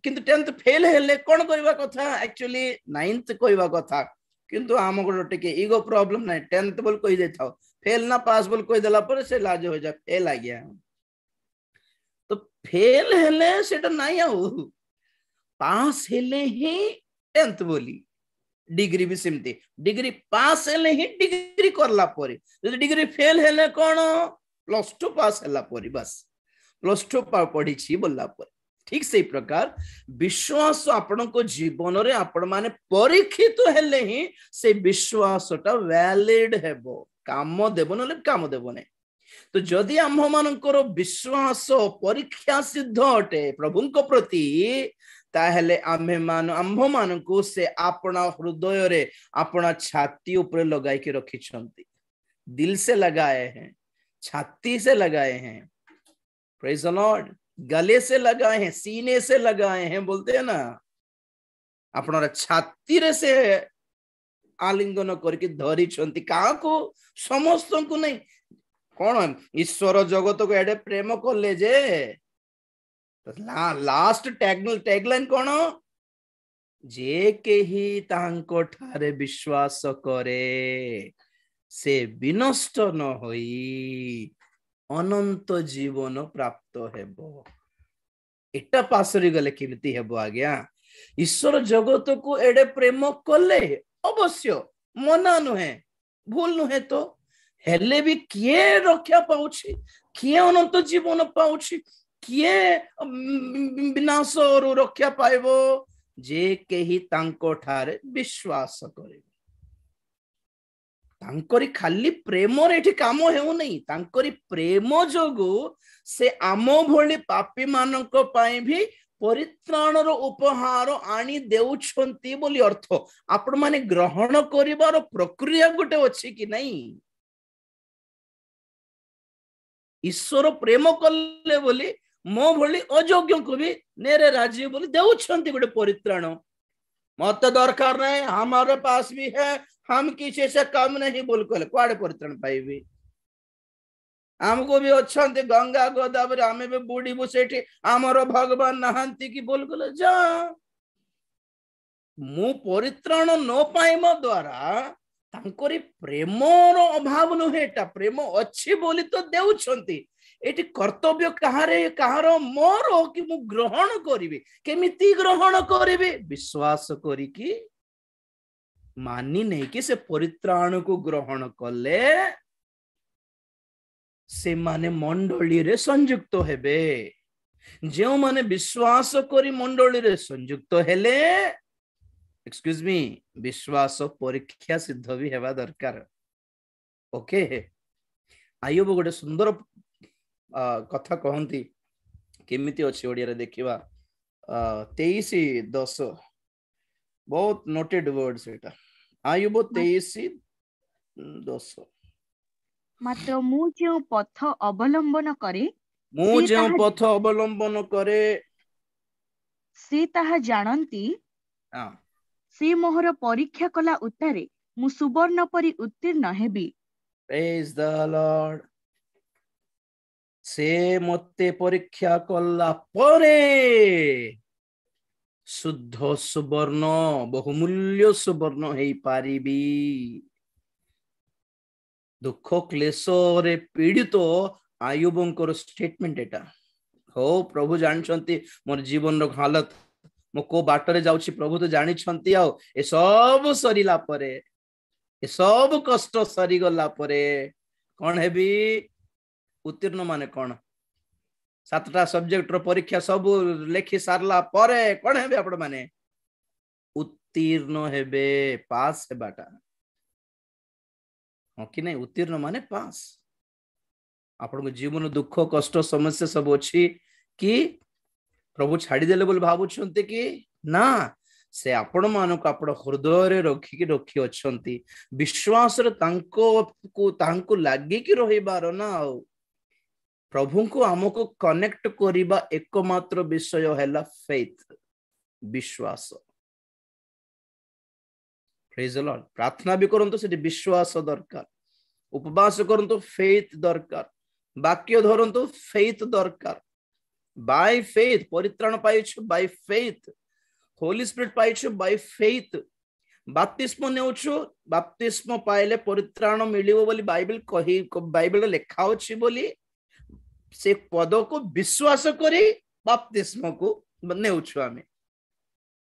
किंतु 10th फेल हेले कोन करबा कथा एक्चुअली 9th कहबा कथा किंतु आम गोटे के ईगो प्रॉब्लम नहीं 10th बोल कहि देथाओ फेल ना पास बोल कहि देला पर से लाज हो जा फेल आ गया फेल हेले सेटा नाही आउ पास हेले ही 10th बोली डिग्री भी सेमती डिग्री पास हेले ही डिग्री करला परे जदि डिग्री फेल हेले कोन +2 पास हला परे बस +2 पढ़ी छी बोलला परे ठीक से प्रकार विश्वास आपण को जीवन रे आपण माने परीक्षित हेले ही से विश्वासटा वैलिड हेबो काम देबो नले काम देबो नै तो जदि आम मानकर विश्वास परीक्षा सिद्ध अटे प्रभु को प्रति ताहेले आम्भे आम्भ मान को से अपना हृदय रे अपना छाती ऊपर लगाई के रखी छंती दिल से लगाए हैं छाती से लगाए हैं प्रेज द लॉर्ड गले से लगाए हैं सीने से लगाए हैं बोलते हैं ना अपना छाती रे से आलिंगन करके धरी छंती का को समस्त को नहीं कौन ईश्वर जगत को एडे प्रेम कले जे लास्ट टैगलाइन कौन जे के ही तांको ठारे विश्वास करे से विनष्ट न होई अनंत जीवन प्राप्त हेबो एटा पासरी गले केमिति हेबो आज्ञा ईश्वर जगत को एडे प्रेम कले अवश्य मना नुहे भूल नुहे तो हेले भी किए रक्षा पाउछि किए अनंत जीवन पाउछि किए विनाश और रक्षा पाइबो जे केही तांको ठारे विश्वास करे तांकरी खाली प्रेम रे एठी काम हेउ नहीं तांकरी प्रेम जोगु से आमो भोली पापी मानक पाई भी परित्राणर उपहार आनी देउछंती बोली अर्थ आपण माने ग्रहण करिवार प्रक्रिया गोटे अछि कि नहीं ईश्वर प्रेम कले बोली मो भली अयोग्य को भी नेरे राजी बोली देउछंती गोटे परित्राण मत दरकार नहीं हमारे पास भी है हम किसी से कम नहीं बोल कले कुआडे परित्राण पाइबे हमको भी अच्छे गंगा गोदावरी आमे भी बुढ़ी बुसेठी आमर भगवान नहांती की बोल कले जा मु परित्राण न पाइम द्वारा तांकरी प्रेमर अभाव नुहेटा प्रेम अच्छी बोली तो देउछंती एटी कर्तव्य कहारे कहार मोर कि मु ग्रहण करिवे केमिति ग्रहण करिवे विश्वास करी कि मानी नहीं कि से परित्राण को ग्रहण कले से माने मंडली रे संयुक्त हेबे जो माने विश्वास करी मंडली रे संयुक्त हेले एक्सक्यूज मी विश्वास परीक्षा सिद्ध भी हेबा दरकार ओके आयुब गोटे सुंदर कथा कहती केमिति अछि ओडिया रे देखिबा 23:10 बहुत नोटेड वर्ड सेटा आयुब 23:10 मात्र मु जो पथ अवलंबन करे से ताहा जानती से मोहर परीक्षा कला उतारे मु सुवर्ण परि उत्तीर्ण हेबी प्रेज द लॉर्ड से मते परीक्षा कला परे शुद्ध सुवर्ण बहुमूल्य सुवर्ण हेई पारिबी दुख क्लेश रे पीड़ित आयुबंकर स्टेटमेंट एटा हो प्रभु जानछंती मोर जीवन रो हालत मो को बाटरे जाउछि प्रभु तो जानिछंती आ ए सब सरीला परे ए सब कष्ट सरी गला परे कोन हेबी उत्तीर्ण माने कोन 7टा सब्जेक्ट रो परीक्षा सब लेखि सारला परे कोन हेबे आपण माने उत्तीर्ण हेबे पास हेबाटा हाँ कि नहीं उत्तीर्ण माने पास आपण जीवन दुख कष्ट समस्या सब अच्छी कि प्रभु छाड़ी देले बोल भावुछंती कि ना से आपण मानक आपण हृदय रे रखी अछंती विश्वास रे तांको लागी कि रहिबार ना प्रभु को हमको कनेक्ट करिबा एकमात्र विषय हैला फेथ विश्वास प्रेज द लॉर्ड प्रार्थना भी करंतु से विश्वास दरकार उपवास करंतु फेथ दरकार वाक्य धरंतु फेथ दरकार बाय फेथ परित्राण पाइछु बाय फेथ होली स्पिरिट पाइछु बाय फेथ बाप्तिस्म नेउछु बाप्तिस्म पाइले परित्राण मिलिबो बोली बाइबल कहि बाइबल लेखा अछि बोली से पद को विश्वास करी बपतिस्म को नेउछु आमे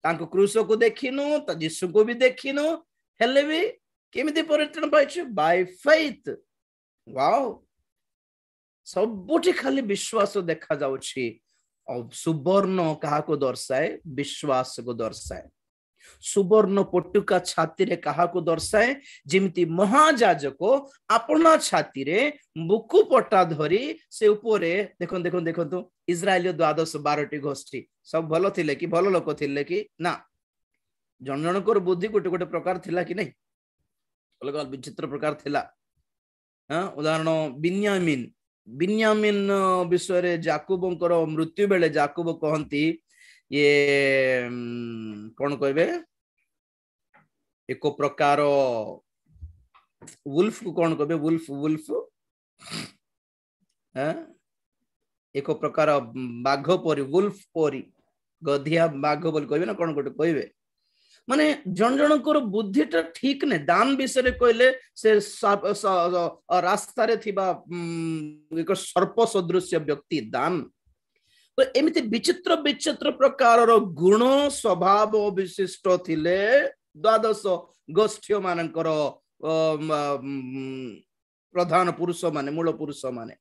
तांको क्रूस को देखिनु त यीशु को भी देखिनु हेले भी केमिति परित्राण पाइछु बाय फेथ वाओ सबुठी खाली विश्वास देखा जाउछि और सुवर्ण कहा को दर्शाए विश्वास को दर्शाए सुवर्ण पटुका छाती रे कहा को दर्शाए जिमती महाजाजक अपना छाती रे बुकु पटा धरी से ऊपरे देखो देखो देखो तो इस्राएल 12 गोष्ठी सब भलो थिले कि भलो लोक थिले कि ना जन जनकर बुद्धि गोटे गोटे प्रकार थिला कि नहीं अलग अलग विचित्र प्रकार थिला हां उदाहरण बिन्यामिन विषय रे जाकूबंकर मृत्यु बेले जाकूब कहंती ये कौन कहबे एक प्रकार वुल्फ को कौन कहबे वुल्फ वुल्फ एक प्रकार बाघ परी वुल्फ परी गधिया बाघ बोल कहबे ना कौन गोटे कहबे माने जन जनकर बुद्धिटा ठीक ने दान विषय कहले से रास्ता रे थिबा एक सर्प सदृश व्यक्ति दान तो एमिति विचित्र विचित्र प्रकार गुण स्वभाव विशिष्ट थिले 12 गोष्ठी मानकर प्रधान पुरुष माने मूल पुरुष माने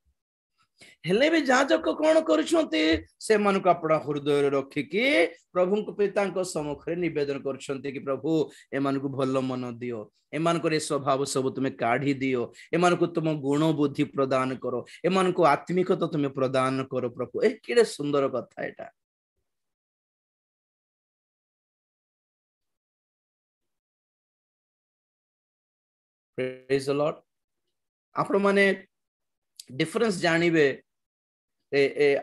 हेले भी जाजक कौन करछंती से मन को अपना हृदय रे रखिकी प्रभु को पिता सम्मुख निवेदन करछंती कि प्रभु एमान को भल मन दियो एमान को स्वभाव सब तुम काढ़ी दियो एमान को तुम गुण बुद्धि प्रदान करो एमान को आत्मिकता तुम प्रदान करो प्रभु ए केडे सुंदर कथा एटा प्रेज द लॉर्ड आपण माने डिफरेंस जानिबे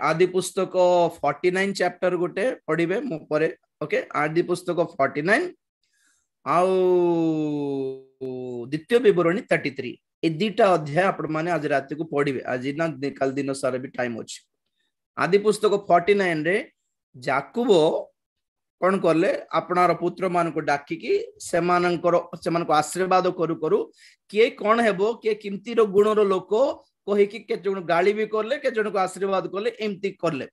आदि पुस्तक 49 चैप्टर गोटे पढ़िबे मो परे ओके आदि पुस्तक 49 आउ द्वितीय विवरणी 33 ए दुटा अध्याय आपण माने आज रात को पढ़िबे आज ना कल दिन सारा भी टाइम अछि आदि पुस्तक 49 रे जाकूब कोन करले आपनार पुत्र मान को डाकी की सेमान को आशीर्वाद करू करू के कोन हेबो के किमती रो गुण रो लोक कहि कि के जण गाली भी करले के जण को आशीर्वाद करले एमती करले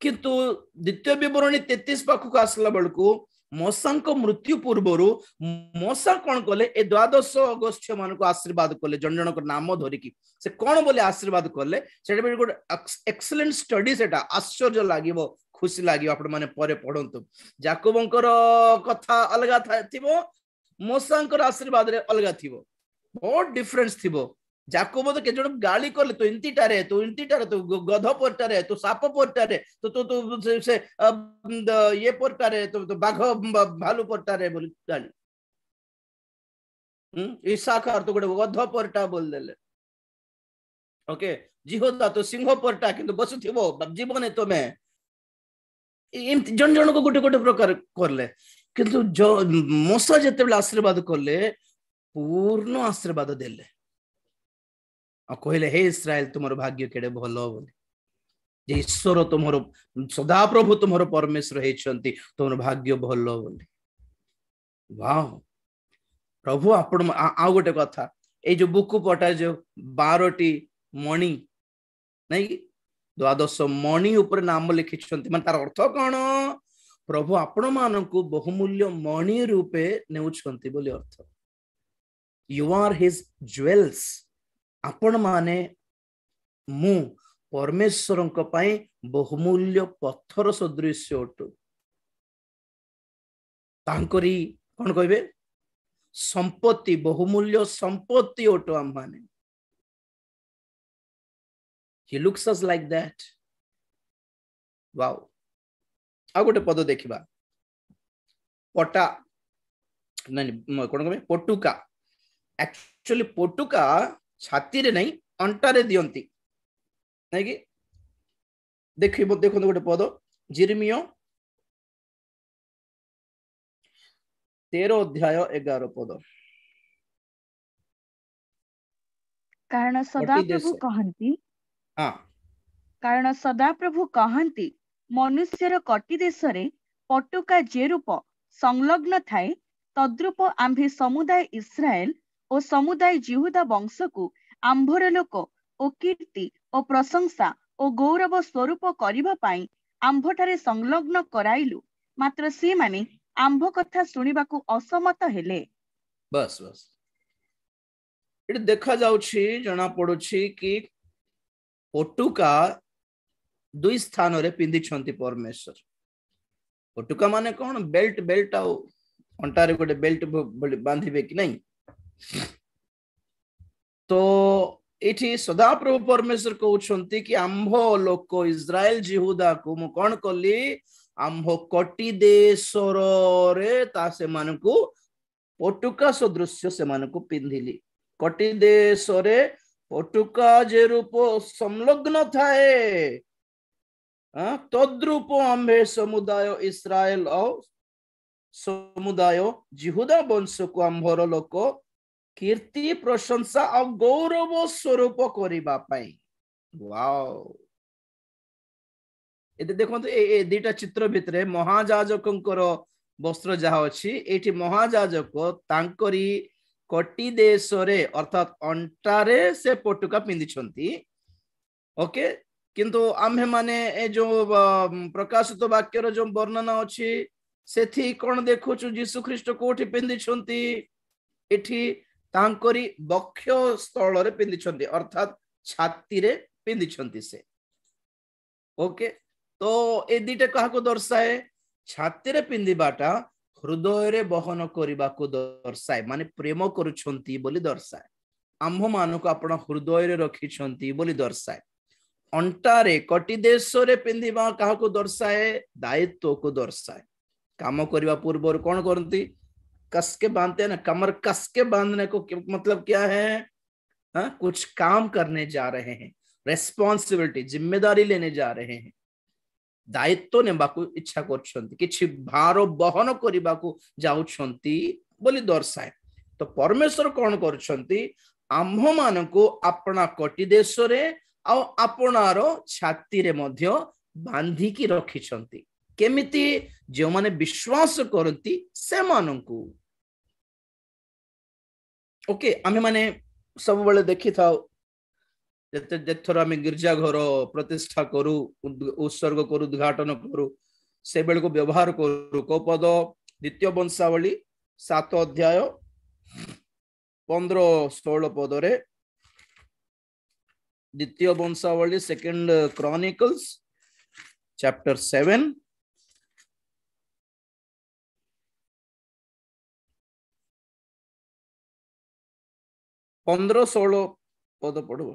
किंतु द्वितीय विवरणी 33 पाखु को आसला बेलकू मोसांक मृत्यु पूर्वरु मोसा कोन कले ए 12 गोष्ठी मान को आशीर्वाद करले जण जण को नाम धरि की से कोन बोले आशीर्वाद करले सेटा भी गुड एक्सीलेंट स्टडी सेटा आश्चर्य लागिवो खुशी लागिवो आपण माने परे पढंतु जाकूबंकर कथा अलगा थिबो मोसांकर आशीर्वाद रे अलगा थिबो बहुत डिफरेंस थिबो जाकूब तो के जण गाली करले तो इंतीटारे तो गध परटारे तो साप परटारे तो से ये परटारे तो बाघ भालू परटारे बोली गाली ईसाकार तो गोटे गध परटा बोल देले ओके जिहोदा तो सिंह परटा किंतु बसुथिबो जीवन तमे जन जन को गोटे गोटे प्रकार करले किंतु जो मोसा जेते आशीर्वाद करले पूर्ण आशीर्वाद देले कहले हे इस्राएल तुमर भाग्य केडे भलो बोले जे ईश्वर तुमर सदा प्रभु तुमर परमेश्वर हेछंती तुमर भाग्य भलो बोले वाह प्रभु आपण आ गोटे कथा ए जो बुकु पटा जो 12टी मणि नहीं 12 मणि ऊपर नाम लिखिछंती मन तार अर्थ कोन प्रभु आपण मान को बहुमूल्य मणि रूपे नेउछंती बोली अर्थ यू आर हिज ज्वेल्स आपण माने मु परमेश्वर बहुमूल्य पत्थर सदृश अटु तांकरी कौन कहबे संपत्ति बहुमूल्य संपत्ति अटु आम माने he looks us like that wow आ गोटे पद देखिबा पटा नहीं कौन कहबे पटुका एक्चुअली पटुका छाती रे नहीं अंटा रे दियंती नहीं कि देखिबो देखो गोटे पद जिर्मिया 13 अध्याय 11 पद कारण सदाप्रभु कहंती हां कारण सदाप्रभु कहंती मनुष्यर कटी देश रे पटुका जे रूप संलग्न थाए तद्रूप आम्भे समुदाय इस्राएल और समुदाय जिहुदा वंश को आंभर लोक और कीर्ति और प्रशंसा ଓ ଗୌରବ ସ୍ୱରୂପ କରିବା ପାଇଁ ଆମ୍ଭଠାରେ ସଂଲଗ୍ନ କରାଇଲୁ, ମାତ୍ର ସେମାନେ ଆମ୍ଭ କଥା ଶୁଣିବାକୁ ଅସମତ ହେଲେ। बस बस ये देखा जाउछि जना पडुछि कि पटुका दुई स्थान रे पिंधि छंती परमेश्वर। पटुका माने कोन? बेल्ट बेल्ट आ अंटारे गोटे बेल्ट बांधिबे कि नहीं? तो एठी सदाप्रभु परमेश्वर कहउछंती कि आंभ लोक इस्राएल जिहुदा को मु कोन कली आंभ कटी देशर रे ता से मानकु पटुका सदृश्य से मानकु पिंधिली। कटी देश रे पटुका जे रूप संलग्न थाए तद्रूप आंभे समुदाय इस्राएल और समुदाय जिहुदा वंश को आंभर लोक कीर्ति प्रशंसा और गौरव स्वरूप करिबा पई। वाओ एते देखंतु ए दुटा चित्र भितरे महाजाजकंकर वस्त्र जहा अछि एठी महाजाजक तांकरी कटी देश रे अर्थात अंटारे से पटुका पिंधि छंती। ओके किंतु आम्हे माने ए जो प्रकाशित वाक्य रो जो वर्णना अछि सेथि कोन देखुछु यीशु ख्रीष्ट कोठी पिंधि छंती एठी तांकरी बक्ष स्थल रे पिंधि छंती अर्थात छाती रे पिंधि छंती से। ओके तो ए दिटे कहा को दर्शाए? छाती रे पिंधिबाटा हृदय रे बहन करिबा को दर्शाए, माने प्रेम करूछंती बोली दर्शाए। आम्भ मानको आपण हृदय रे रखी छंती बोली दर्शाए। अंटारे कटी देश रे पिंधिबा कहा को दर्शाए? दायित्व को दर्शाए। काम करबा पूर्व कौन करती? कसके बांधते हैं ना, कमर कसके बांधने को मतलब क्या है? कुछ काम करने जा रहे हैं, रेस्पॉन्सिबिलिटी जिम्मेदारी लेने जा रहे हैं, दायित्व नेबाकू इच्छा करछंती, किछि भार बहन करिबाकू जाउछंती बोली दर्शाए। तो परमेश्वर कौन करछंती? आम्भ मानको अपना कटी देश रे आ आपनार छाती रे मध्य बांधी की रखिछंती। केमिति? जो माने विश्वास करती से मानंकु। ओके आमे माने सब बेले देखि थाओ जेथर आमे गिरजा घर प्रतिष्ठा करू, उत्सर्ग करू, उद्घाटन करू, से बेले को व्यवहार करू को पद द्वितीय वंशावली 7 अध्याय 15-16 पद रे, द्वितीय वंशावली सेकंड क्रॉनिकल्स चैप्टर 7 15-16 पद पढ़ो।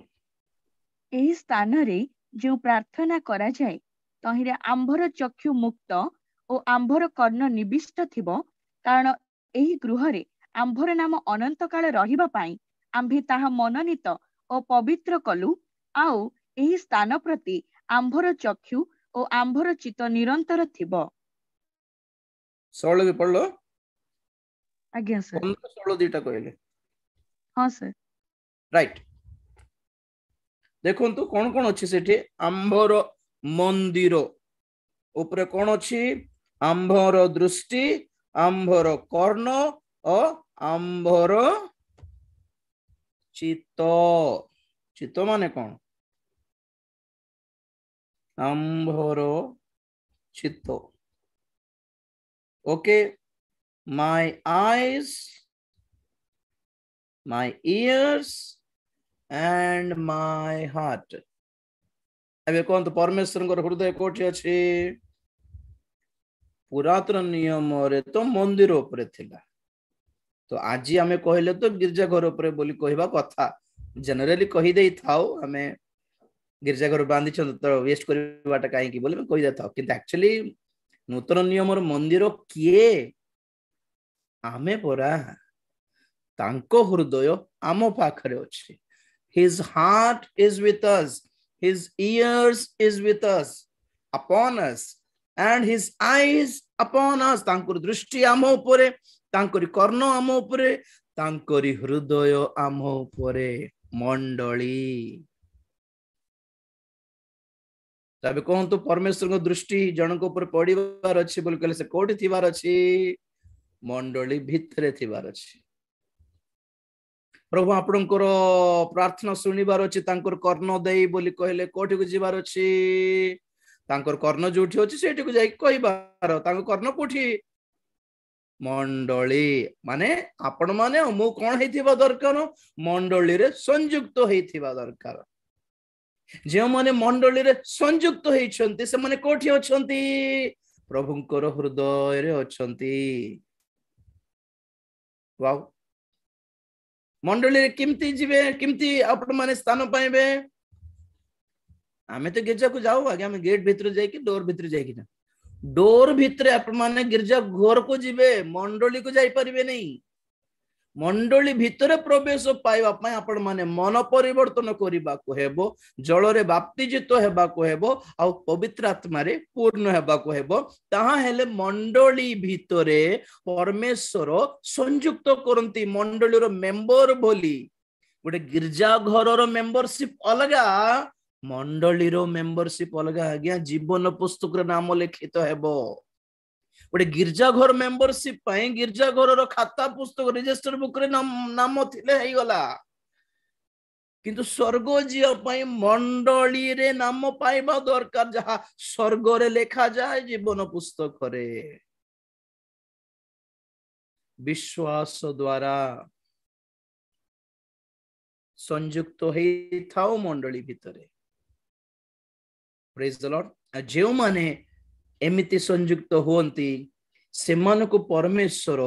एही स्थान रे जो प्रार्थना करा जाए तहिरे आंभर चक्षु मुक्त ओ आंभर कर्ण निविष्ट थिबो, कारण एही गृह रे आंभर नाम अनंत काल रहिबा पाई आंभे ताहा मनोनीत ओ पवित्र कलु। आउ एही स्थान प्रति आंभर चक्षु ओ आंभर चित्त निरंतर थिबो। 16 भी पढ़ लो। आज्ञा सर। 15-16 दीटा कहले। हाँ सर। राइट देखो तो कौन कौन अच्छी सेठी? आंभर मंदिर ऊपर कौन अच्छी? आंभर दृष्टि, आंभर कर्ण और आंभर चित्त। चित्त माने कौन? आंभर चित्त। Okay my eyes, my years and my heart। अबे कौन तो परमेश्वर को हृदय कोठी अछि? पुरातन नियम रे तो मंदिर ऊपर थिला। तो आज आमे कहले तो गिरजा घर ऊपर बोली कहबा कथा, जनरली कहि देई थाओ हमें गिरजा घर बांधी छ तो वेस्ट करबाटा काहे की बोली मैं कहि देता हूं, किंतु एक्चुअली नूतन नियम रो मंदिर किए? आमे परा। तांको हृदय आमो पाखरे अछि। His heart is with us, his ears is with us, upon us, and his eyes upon us। तांकर दृष्टि आम उपरे, तांकर कर्ण आम उपरे, तांकर हृदय आम उपरे। मंडली तबे कहूं तो परमेश्वर को दृष्टि जनक ऊपर पड़ीबार अछि बोल कहले से कोठी थिबार अछि? मंडली भितरे थिबार अछि। प्रभु आपणकर प्रार्थना शुणिबार अच्छी कर्ण दे बोली कहले कोठी को जीवार अच्छी कर्ण जोठी अच्छी सेठी को जाई कहबार कर्ण कोठी मंडली माने आपण माने मु कौन हेथिबा दरकार मंडली रे संयुक्त हेथिबा दरकार जे माने मंडली रे संयुक्त हेछंती से माने कोठी अछंती प्रभुंकर हृदय रे अछंती वाओ मंडली रे किमती जीवे किमती आपण माने स्थान पाइबे आमे तो गिरजा को जाऊ आगे आमे गेट भीतर जाई कि डोर भीतर जाई कि ना डोर भीतर आपण माने गिरजा घर को जीवे मंडली को जाई परिबे नहीं मंडली भीतर प्रवेश पाइबा पय आपण माने मन परिवर्तन करिबा को हेबो जल रे बाप्तिजित हेबा को हेबो आ पवित्र आत्मा रे पूर्ण हेबा को हेबो ताहा हेले मंडली भीतरे परमेश्वर संयुक्त करंती मंडली रो मेंबर बोली गोटे गिरजा घर रो मेंबरशिप अलगा मंडली रो मेंबरशिप अलगा आज्ञा जीवन पुस्तक रे नाम लिखित हेबो गोटे गिरजा घर मेंबरशिप पय गिरजा घर रो खाता पुस्तक रजिस्टर बुक रे नाम थिले हेई गला किंतु स्वर्ग जिया पय मंडली रे नाम पाइबा दरकार जहा स्वर्ग रे लिखा जाए जीवन पुस्तक रे विश्वास द्वारा संयुक्त हेई थाओ मंडली भितरे प्रेज द लॉर्ड जे माने एमिति संयुक्त होंती से मन को परमेश्वर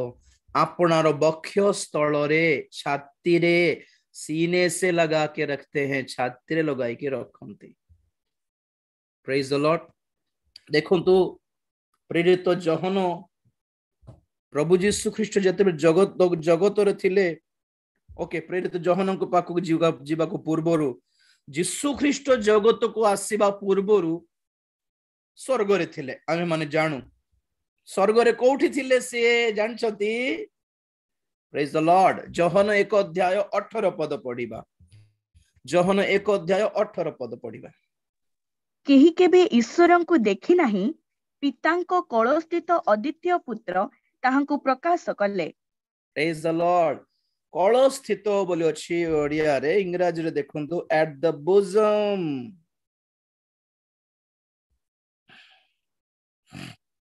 आपनार बक्ष स्थल रे छाती रे सीने से लगा के रखते हैं छाती रे लगाई के रखते प्रेज द लॉर्ड देखंतु प्रेरित जहन प्रभु यीशु ख्रीष्ट जते जगत रे थिले ओके प्रेरित जहन को पाखु जीवा को पूर्वरु यीशु ख्रीष्ट जगत को आसीबा पूर्वरु स्वर्ग रे थिले आमे माने जानू स्वर्ग रे कोठी थिले से जानछती प्रेज द लॉर्ड जहन 1 अध्याय 18 पद पढिबा जहन 1 अध्याय 18 पद पढिबा केही केबे ईश्वरन को देखि नाही पितांको कोळ स्थित अद्वितीय पुत्र ताहांको प्रकाश कले प्रेज द लॉर्ड कोळ स्थित बोली अछि ओडिया रे इंग्रजी रे देखंतु at the bosom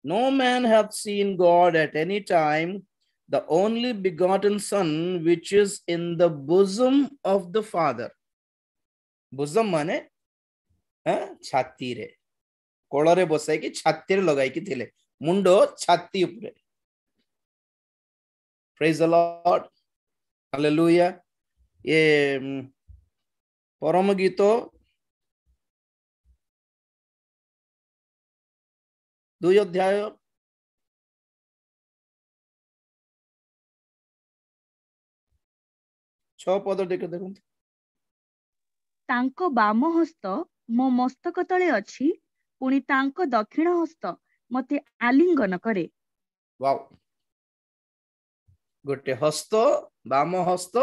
No man hath seen God at any time, the only begotten Son, which is in the bosom of the Father. Bosom माने छाती रे कोल रे बसाई कि छाती रे लगाई कि थिले मुंडो छाती ऊपर Praise the Lord. Hallelujah. ये परम गीत 2 अध्याय 6 पद देखो तांको बाम हस्त मो मस्तक तले अछि पुनी तांको दक्षिण हस्त मते आलिंगन करे वाओ गोटे हस्त बाम हस्त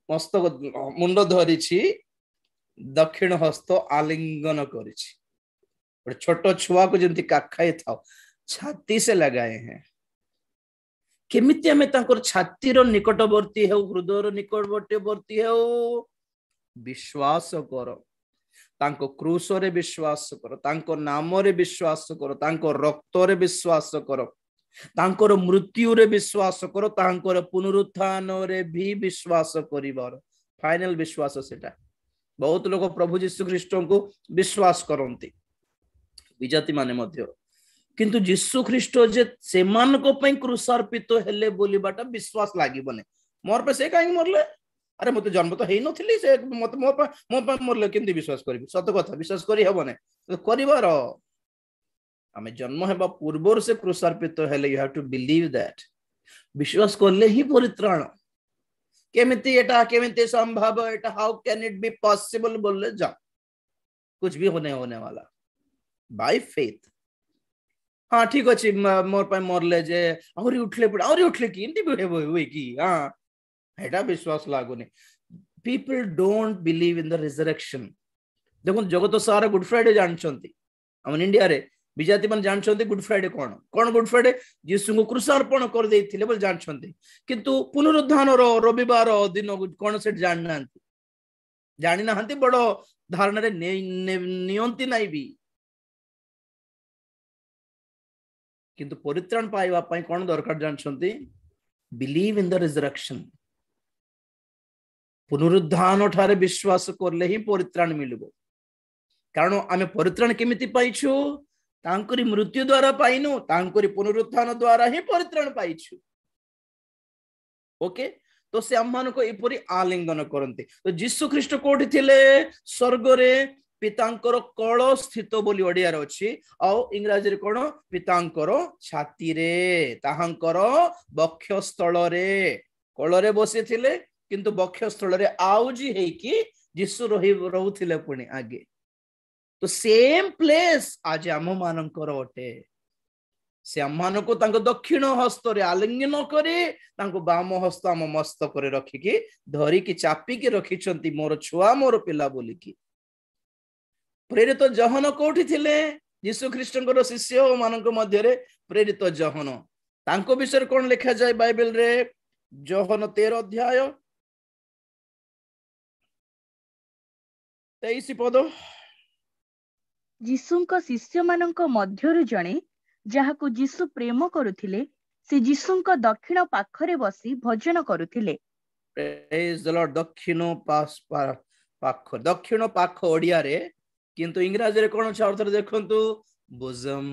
मस्तक मुंड धरिछि दक्षिण हस्त आलिंगन करिछि छोटो छुआ को जंती काखाए था छाती से लगाए हैं केमिति हमें तांकर छाती रो निकटवर्ती है हृदय रो निकटवर्ती है विश्वास करो तांको क्रूस रे विश्वास करो तांको नाम रे विश्वास करो तांको रक्त रे विश्वास करो तांकर मृत्यु रे विश्वास करो तांकर पुनरुत्थान रे भी विश्वास करिवार फाइनल विश्वास सेटा बहुत लोग प्रभु यीशु ख्रीष्ट को विश्वास करंती विजाति माने मध्य किंतु यीशु ख्रीष्ट जे सेमान को पई क्रूसार्पित हेले बोलीबाटा विश्वास लागिबने मोर पे से काई मरले अरे मते जन्म तो हेई नथिली से मते मो पे मरले केंदी विश्वास करबी सत कथा विश्वास करी हेबने तो करिवार हमें जन्म हेबा पूर्वर से क्रूसार्पित हेले you have to believe that विश्वास करले ही परित्राण केमिति एटा केमिति संभव एटा how can it be possible बोलले जा कुछ भी होने वाला बाय फेथ हाँ ठीक अच्छे मोर पे मरले जे आउरी उठले कि इंटी हुए कि हाँ एटा विश्वास लागुनी people don't believe in the resurrection देखो जगत सारा गुड फ्राइडे जानछंती हम इंडिया रे विजाति मान जानछन्ते गुड फ्राइडे कोन गुड फ्राइडे यीशु को क्रूसार्पण कर देथिले बोल जानछन्ते किंतु पुनरुत्थान रो रविवार दिन कोन से जाननांती जानि नाहंती बडो धारणा रे नियंती नाही भी किंतु परित्राण पाइबा पई कोन दरकार जानछन्ते बिलीव इन द रिजरेक्शन पुनरुत्थान ठारे विश्वास करले ही परित्राण मिलबो कारण आमे परित्राण केमिति पाइछु तांकरी मृत्यु द्वारा पाइनु तांकरी पुनरुत्थान द्वारा ही परित्राण पाइछु ओके तो से अम्मान को एपरी आलिंगन करते तो जीसु ख्रीष्ट कोठी थिले स्वर्ग रे पितांकर कळ स्थित बोली ओडियार अछि आ इंग्रजी रे कोन पितांकर छाती रे ताहांकर बक्षस्थल रे कळ रे बसी थिले किंतु बक्षस्थल रे आउजी हेई कि जीसु रहउथिले पुनी आगे तो सेम प्लेस आज आम मानकर अटे से आम मानको तांको दक्षिण हस्त रे आलिंगन करे तांको बाम हस्त आम मस्तक रे रखिकी धरी की चापी की रखिछंती मोर छुआ मोर पिला बोली की प्रेरित जहन कोठी थिले यीशु ख्रीष्टंकर शिष्य मानक मध्य रे प्रेरित जहन तांको विषय कोन लिखा जाय बाइबल रे जहन 13 अध्याय 23 पद जीशुंक शिष्य मानक मध्यरु जणे जाहाकु जीशु प्रेम करुथिले से जीशुंक दक्षिण पाखरे बसी भजन करुथिले प्रेज द लॉर्ड दक्षिण पाख ओडिया रे किंतु इंग्रजी रे कोन छ अर्थ देखंतु बुजम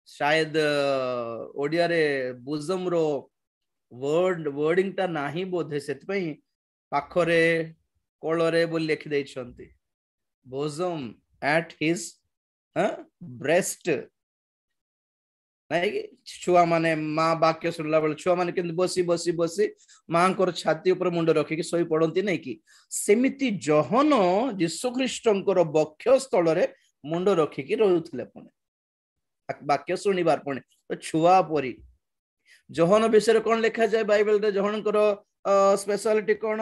शायद ओडिया रे बुजम रो वर्डिंग ता नाही बोधे सेत पई पाखरे कोळरे बोल लिखि दै छंती बुजम at his breast नहीं छुआ माने माँ वाक्य सुनला बेले छुआ माने केन बसी बसी बसी माँ को छाती ऊपर मुंड रखी कि सोई पड़ती नहीं कि सेमिति जहन यीशु ख्रीष्टंकर वक्षस्थल रे मुंड रखिकी रहउथिले पुणे वाक्य सुनिबार पुणे तो छुआ परी जहन विषय कोन लिखा जाय बाइबल रे जहनकर स्पेशलिटी कोन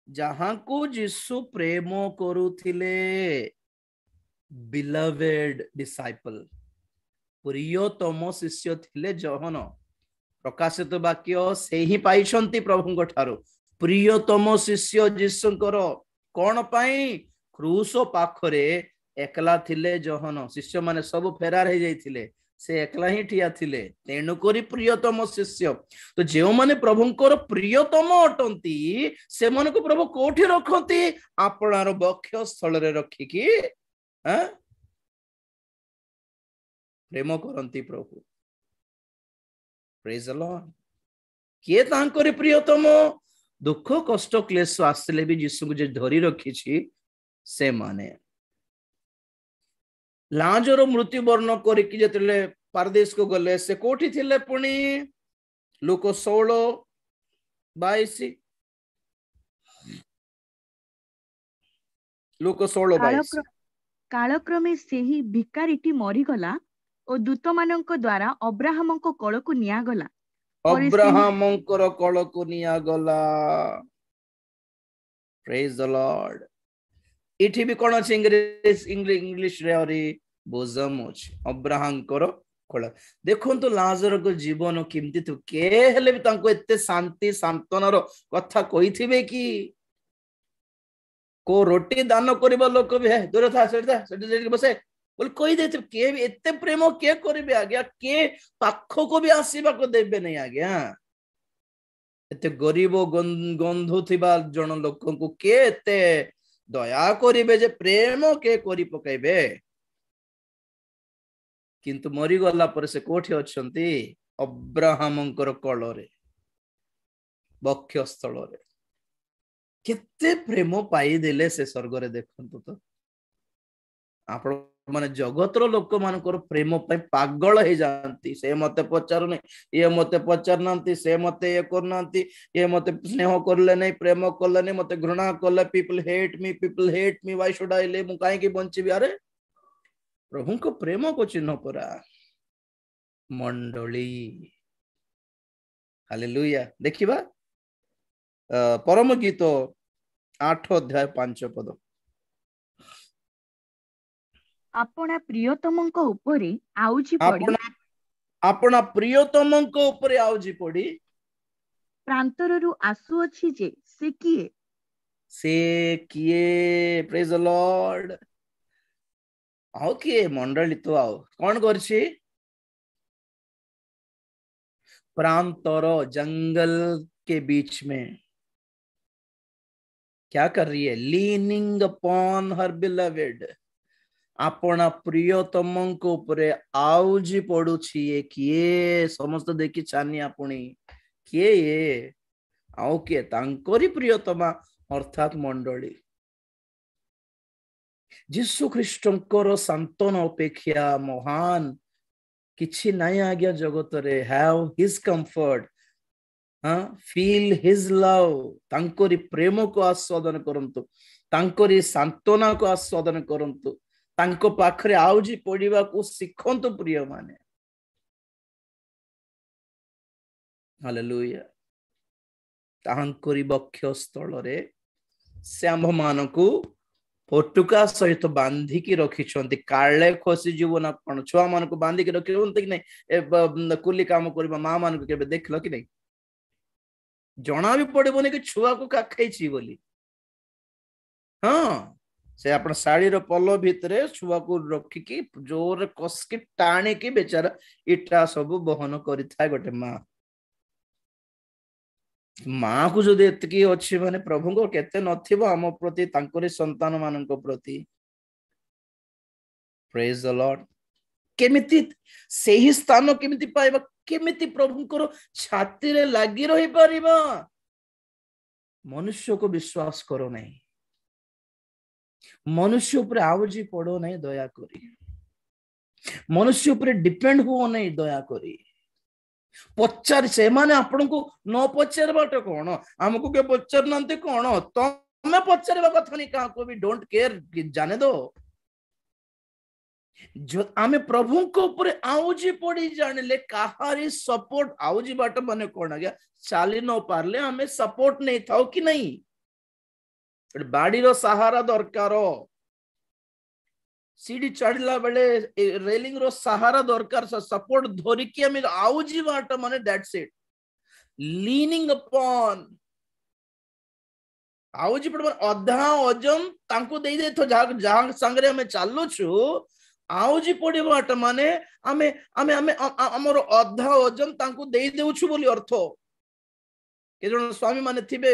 जहां को यीशु प्रेम करुथिले बिलवेड डिसाइपल प्रियतम शिष्य थिले जहन प्रकाशित वाक्य से ही पाइछंती प्रभुंक ठारो प्रियतम शिष्य यीशुंकर कोन पई क्रूस पाखरे एकला थिले जहन शिष्य माने सब फेरार हे जाइथिले से एकला ही ठिया थिले तेणु करी प्रियतम शिष्य तो जो माने प्रभुंकर प्रियतम अटंती से मन को प्रभु कोठी रखंती आपणार वक्षस्थल रे रखिकी प्रेम करंती प्रभु प्रेज द लॉर्ड के तांकर प्रियतम दुख कष्ट क्लेश आसले भी यीशु को जे धरी रखिछि से माने लाजर मृत्यु वर्ण करिकी जतले परदेश को गले से कोठी थिले पुणी लूक 16:22 लूक 16:22 कालक्रमे सेही भिकारीटी मरिगला और दूत मानक द्वारा अब्राहमक कळकु निया गला अब्राहमकर कळकु निया गला प्रेज द लॉर्ड इठी भी कोन अछि इंग्लिश रे और बोजम अछि अब्राहमकर कळ देखंतु लाजर को जीवन किमति तो के हेले भी तांको एते शांति सांत्वनार कथा कहिथिबे कि को रोटी दान करबा लोक भी है दूर था सेठी बसे बोल कहि देते के भी एते प्रेम के करबे आज्ञा के पाखो को भी आसीबा को देबे नहीं आज्ञा एते गरीब गंधु थिबा जन लोक को के एते दया करिबे जे प्रेम के करि पकाइबे किंतु मरी गला पर से कोठी अछंती अब्राहमंकर कळरे वक्षस्थल रे केते प्रेम पाई देले से स्वर्ग रे देखंतु तो आपण माने जगतर लोक मानकर प्रेम पई पागल हे जानती से मते पचारु नै ये मते पचार नांती से मते ये करनांती ये मते स्नेह करले नै प्रेम करले नै मते घृणा करले people hate me why should I live मु काहे की बंचिबी अरे प्रभु को प्रेम को चिन्ह परा मंडली हालेलुया देखिबा परम गीत 8 अध्याय 5 पद अपना प्रियतमଙ୍କ ଉପରେ ଆଉଜି ପଡ଼ି अपना प्रियतमଙ୍କ ଉପରେ ଆଉଜି ପଡ଼ି ପ୍ରାନ୍ତରରୁ ଆସୁଅଛି ଯେ ସେ କିଏ? से किए? Praise the Lord. आओ किए मंडली तो आओ कौन करछि? प्रांतर जंगल के बीच में क्या कर रही है? Leaning upon her beloved. अपना प्रियतमଙ୍କ ଉପରେ ଆଉଜି ପଡୁଛି। ଏ କିଏ? ସମସ୍ତେ ଦେଖି ଛାନି ଆପୁଣି କିଏ ଏ? ଆଉ କିଏ? ତାଙ୍କରି ପ୍ରିୟତମା ଅର୍ଥାତ ମଣ୍ଡଳୀ। ଯୀଶୁ ଖ୍ରୀଷ୍ଟଙ୍କର ସାନ୍ତନା ଅପେକ୍ଷା ମହାନ କିଛି ନାହିଁ ଆଜ୍ଞା ଜଗତରେ। have his comfort, feel his love, ତାଙ୍କରି ପ୍ରେମକୁ ଆସ୍ୱାଦନ କରନ୍ତୁ, ତାଙ୍କରି ସାନ୍ତନାକୁ ଆସ୍ୱାଦନ କରନ୍ତୁ, ତାଙ୍କ ପାଖରେ ଆଉଜି ପଡିବାକୁ ଶିଖନ୍ତୁ ପ୍ରିୟ ମାନେ। ହାଲେଲୁୟା। ତାଙ୍କରି ବକ୍ଷ ସ୍ଥଳରେ ସେ ଆମ୍ଭମାନଙ୍କୁ ପଟୁକା ସହିତ ବାନ୍ଧିକି ରଖିଛନ୍ତି। କାଳେ ଖସିଯିବ ନା କଣ? ଛୁଆ ମାନଙ୍କୁ ବାନ୍ଧିକି ରଖିଛନ୍ତି କି ନାଇଁ? କୁଲି କାମ କରିବା ମା ମାନଙ୍କୁ କେବେ ଦେଖିଲ କି ନାଇଁ? ଜଣା ବି ପଡିବନି କି ଛୁଆକୁ କାଖେଇଛି ବୋଲି। ହଁ, ସେ ଆପଣ ଶାଢୀର ପଲ ଭିତରେ ଛୁଆକୁ ରଖିକି ଜୋରରେ କଷିକି ଟାଣିକି ବେଚାରା ଇଟା ସବୁ ବହନ କରିଥାଏ ଗୋଟେ ମା। माँ को जदि एतकी अच्छी माने प्रभु को केते नथिबो आम प्रति तांकरी संतान मानक प्रति। Praise the Lord. केमिति सेही स्थान केमिति पाइबा? केमिति प्रभु को छाती रे लागी रही परिबा? मनुष्य को विश्वास करो नहीं, मनुष्य ऊपर आउजी पड़ो नहीं दया करी, मनुष्य ऊपर डिपेंड हो नहीं दया करी। पचार से माने आपण को न पचार बाट कौन आमको के पचार नांते कौन तमे पचारबा कथा नहीं का को भी डोंट केयर जाने दो। जो आमे प्रभु को ऊपर आउजी पड़ी जानिले काहारी सपोर्ट आउजी बाट माने कौन आ गया? चाली न पारले आमे सपोर्ट नहीं थाओ कि नहीं? बाड़ी रो सहारा दरकार, सीढ़ी चढ़ला बेले रेलिंग रो सहारा दरकार, सपोर्ट धरी कि हम आउजी बाट माने दैट्स इट। लीनिंग अपॉन आउजी पड़ अधा ओजन तांको देई दे तो जहां संगरे हमें चालू छु आउजी पड़ी बाट माने हमें हमें हमें हमर अधा ओजन तांको देई देउ छु बोली अर्थ। के जण स्वामी माने थिबे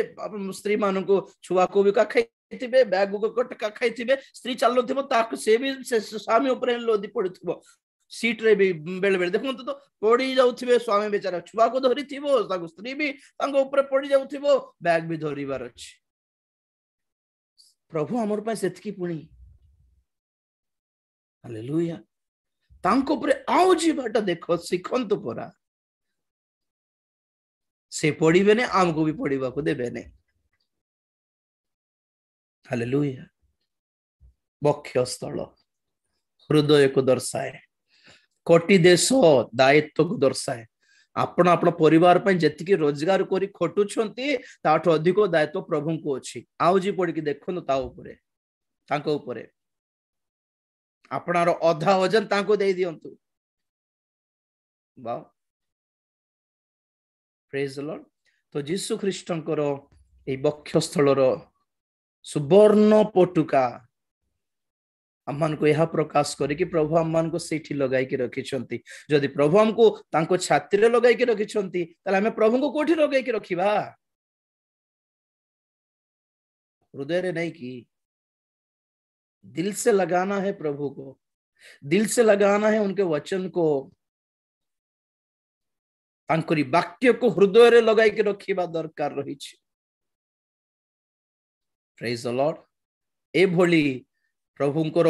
स्त्री मान को छुआ को भी काखै थिबे, बैग को कटका खाई थिबे, स्त्री चालु थिबो ताको से भी से स्वामी ऊपर लोदी पड़ुथिबो, सीट रे भी बेले बेले देखो तो पड़ी जाउथिबे स्वामी बेचारा छुआ को धरी थिबो, ताको स्त्री भी तांको ऊपर पड़ी जाउथिबो, बैग भी धरिबार अछि। प्रभु हमर पय सेतकी पुणी। हालेलुया। तांको ऊपर आउजी बाट देखो सिखंतु परा, से पड़िबे ने आमको भी पड़िबा को देबे ने। हालेलुया। बक्ष स्थल हृदय को दर्शाए, कोटि देश दायित्व को दर्शाए। आपण आपण परिवार पय जतिकी रोजगार करी खटुछंती ताठो अधिक दायित्व प्रभु को अछि। आउजी पड़ी कि देखो ता ऊपरे तांको ऊपरे आपणार अधा वजन तांको दे दियंतु। Wow, praise the Lord. तो जीसु ख्रीष्टंकर ए बक्ष स्थलर सुवर्ण पटुका आमान को यह प्रकाश करे कि प्रभु आमान को सेठी लगाई के रखी छंती। जदि प्रभु हमको तांको छाती रे लगाई के रखी छंती ताले हमें प्रभु को कोठी लगाई के रखिबा? हृदय रे नहीं कि दिल से लगाना है प्रभु को, दिल से लगाना है उनके वचन को, तांकरी वाक्य को हृदय रे लगाई के रखिबा दरकार रही छी। Praise the Lord. ए भोली प्रभुंकर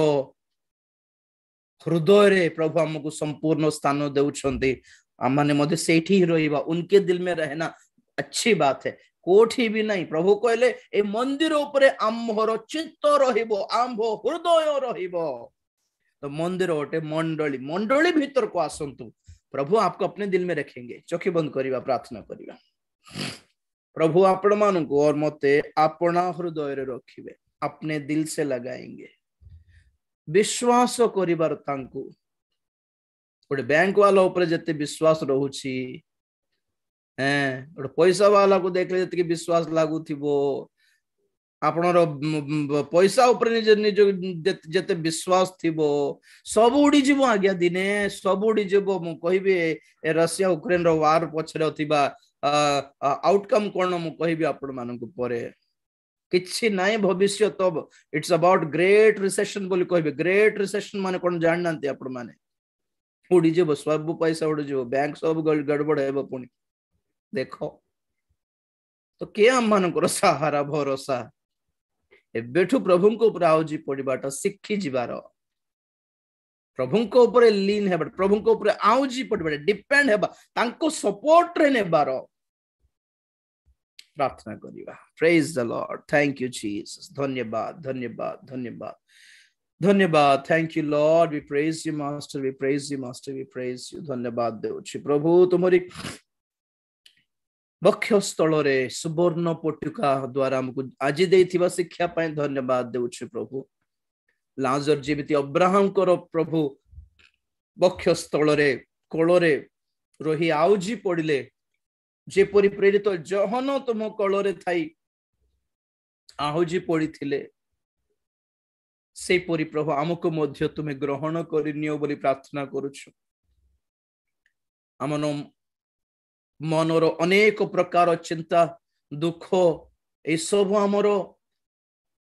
हृदय रे प्रभु हमको संपूर्ण स्थान देउछंती। आमाने मधे सेठी ही रहिबा, उनके दिल में रहना अच्छी बात है, कोठी भी नहीं। प्रभु कहले ए मंदिर ऊपर आम्भर चित्त रहिबो, आम्भ हृदय रहिबो। तो मंदिर ओटे मंडली, मंडली भीतर को आसंतु, प्रभु आपको अपने दिल में रखेंगे। चोखी बंद करिबा, प्रार्थना करिबा। प्रभु आपण मान को और मते अपना हृदय रे रखिबे, अपने दिल से लगाएंगे। विश्वास करिबार तांकु गोटे बैंक वाला ऊपर जते विश्वास रहउछि गोटे पैसा वाला को देखले जते विश्वास लागु थिबो आपनर पैसा ऊपर निज निज जते विश्वास थिबो सब उड़ी जीवो आज्ञा दिने सब उड़ी जीवो मु कहबे ए रशिया यूक्रेन रो वार पछरे थिबा आउटकम कोन मु कहबी आपण मानकु परे किछि नाइ भविष्य तब इट्स अबाउट ग्रेट रिसेशन बोली कहबे ग्रेट रिसेशन माने कोन जाननांती आपण माने उड़ी जीवो सब पैसा उड़ी जीवो बैंक सब गड़बड़ हेबो पुनी देखो तो के हम मानकर सहारा भरोसा एबेठु प्रभु को ऊपर आउजी पड़िबाटा शिखी जिबार प्रभु को ऊपर लीन हेबा प्रभु को ऊपर आउजी पड़िबाटा डिपेंड हेबा तांको सपोर्ट रे नेबार प्रार्थना करिबा praise the Lord thank you Jesus धन्यवाद धन्यवाद धन्यवाद धन्यवाद thank you Lord we praise you master we praise you master we praise you धन्यवाद देउछि प्रभु तुमरी बक्ष स्थल रे सुवर्ण पटुका द्वारा हमको आज देथिबा शिक्षा पाए धन्यवाद देउछि प्रभु लाजर जेमिति अब्राहम को प्रभु बक्ष स्थल रे कोल रे रही आउजी पड़िले जेपरि प्रेरित जहन तुम कोल रे थाई आहुजी पड़िथिले से परि प्रभु हमको मध्य तुमे ग्रहण करिनियो बोली प्रार्थना करूछु हमनो मनर अनेक प्रकार चिंता दुख ए सब हमर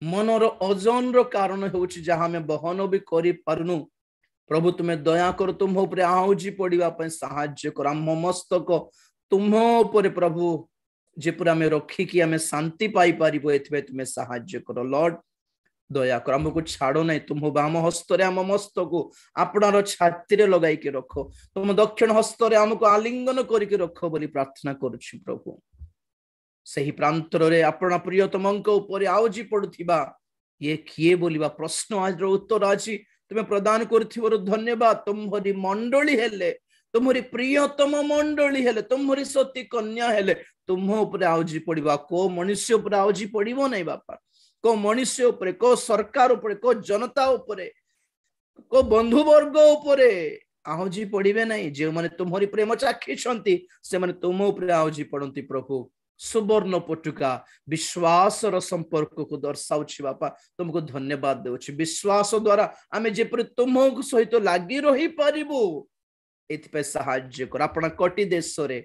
मनर ओजन रो कारण होउछि जहां में बहन भी करि पारुनु प्रभु तुमे दया कर तुम ऊपर आउजी पड़िबा पय सहाय्य कर हम मस्तक तुम ऊपर प्रभु जेपुर हमें रखी कि हमें शांति पाई पारिबो एथबे तुमे सहाय्य कर लॉर्ड दया कर हमको छाड़ो नहीं तुम बाम हस्त रे हम मस्तक आपणार छाती रे लगाई के रखो तुम दक्षिण हस्त रे हमको आलिंगन करके रखो बोली प्रार्थना करूछि प्रभु सही प्रांतर रे आपना प्रियतमंक ऊपर आउजी पड़ुथिबा ये किए बोलिबा प्रश्न आज रो उत्तर आज तुमे प्रदान करथिबो धन्यवाद तुम्हरी मंडली हेले तुम्हरी प्रियतम मंडली हेले तुम्हरी सती कन्या हेले तुम ऊपर आउजी पड़िबा को मनुष्य ऊपर आउजी पड़िबो नहीं बापा को मनुष्य उपरे को सरकार उपरे को जनता उपरे को बंधु वर्ग उपरे आहुजी पड़िबे नहीं जे माने तुम्हरी प्रेम चाखी छंती से माने तुम उपरे आहुजी पड़ंती प्रभु सुवर्ण पटुका विश्वास रो संपर्क को दर्शाउछि बापा तुमको धन्यवाद देउछि विश्वास द्वारा आमे जेपरि तुम सहित लागि रही पारिबो एथि पे सहाय्य कर आपना कोटि देश रे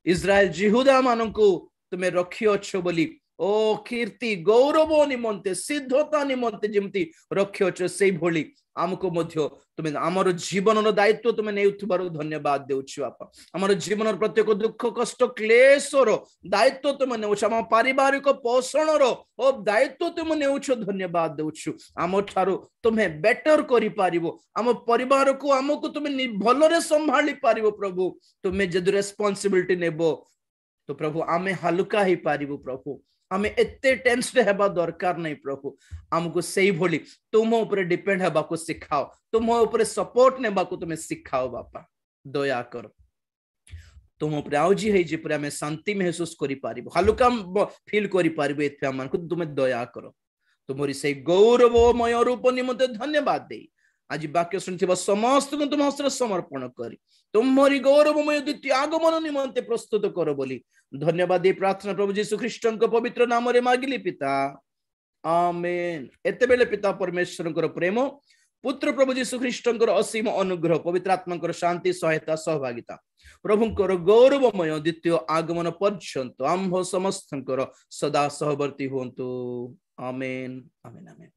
इस्राएल जिहुदा माननको तुमे रखियो छ बोली ओ कीर्ति गौरव निमंते सिद्धता निमंते जेमती रखियोच से भोली आमको मध्य तुमे हमर जीवन दायित्व तुमे नेउथबार धन्यवाद देउछु बापा हमर जीवन प्रत्येक दुख कष्ट क्लेश रो दायित्व तुमे नेउछ हम पारिवारिक पोषण रो ओ दायित्व तुमे नेउछ धन्यवाद देउछु हम थारो तुमे बेटर करि पारिबो हम परिवार को हमको तुमे भलो रे संभाली पारिबो प्रभु तुमे जदि रिस्पांसिबिलिटी नेबो तो प्रभु आमे हल्का ही पारिबो प्रभु हमें एते टेंशन हेबा दरकार नहीं प्रभु हमको सही भोली तुम ऊपर डिपेंड हेबा को सिखाओ तुम ऊपर सपोर्ट नेबा को तुमे सिखाओ बापा दया कर तुम ऊपर आउजी हे जे पर हमें शांति महसूस करि पारिबो हल्का फील करि पारिबो एथे हमन को तुमे दया कर तुमरी से गौरवमय रूप निमंते धन्यवाद दे आज वाक्य सुनथिबा समस्त को तुम हस्ते समर्पण करी तुमरी गौरवमय द्वितीय आगमन निमंते प्रस्तुत कर बोली धन्यवाद दे प्रार्थना प्रभु यीशु ख्रीष्टन को पवित्र नाम रे मागिली पिता आमेन एते बेले पिता परमेश्वर को प्रेम पुत्र प्रभु यीशु ख्रीष्टन को असीम अनुग्रह पवित्र आत्मा को शांति सहायता सहभागिता प्रभु को गौरवमय द्वितीय आगमन पर्यंत आम्भ समस्त सदा सहवर्ती होंतु आमेन आमेन आमेन।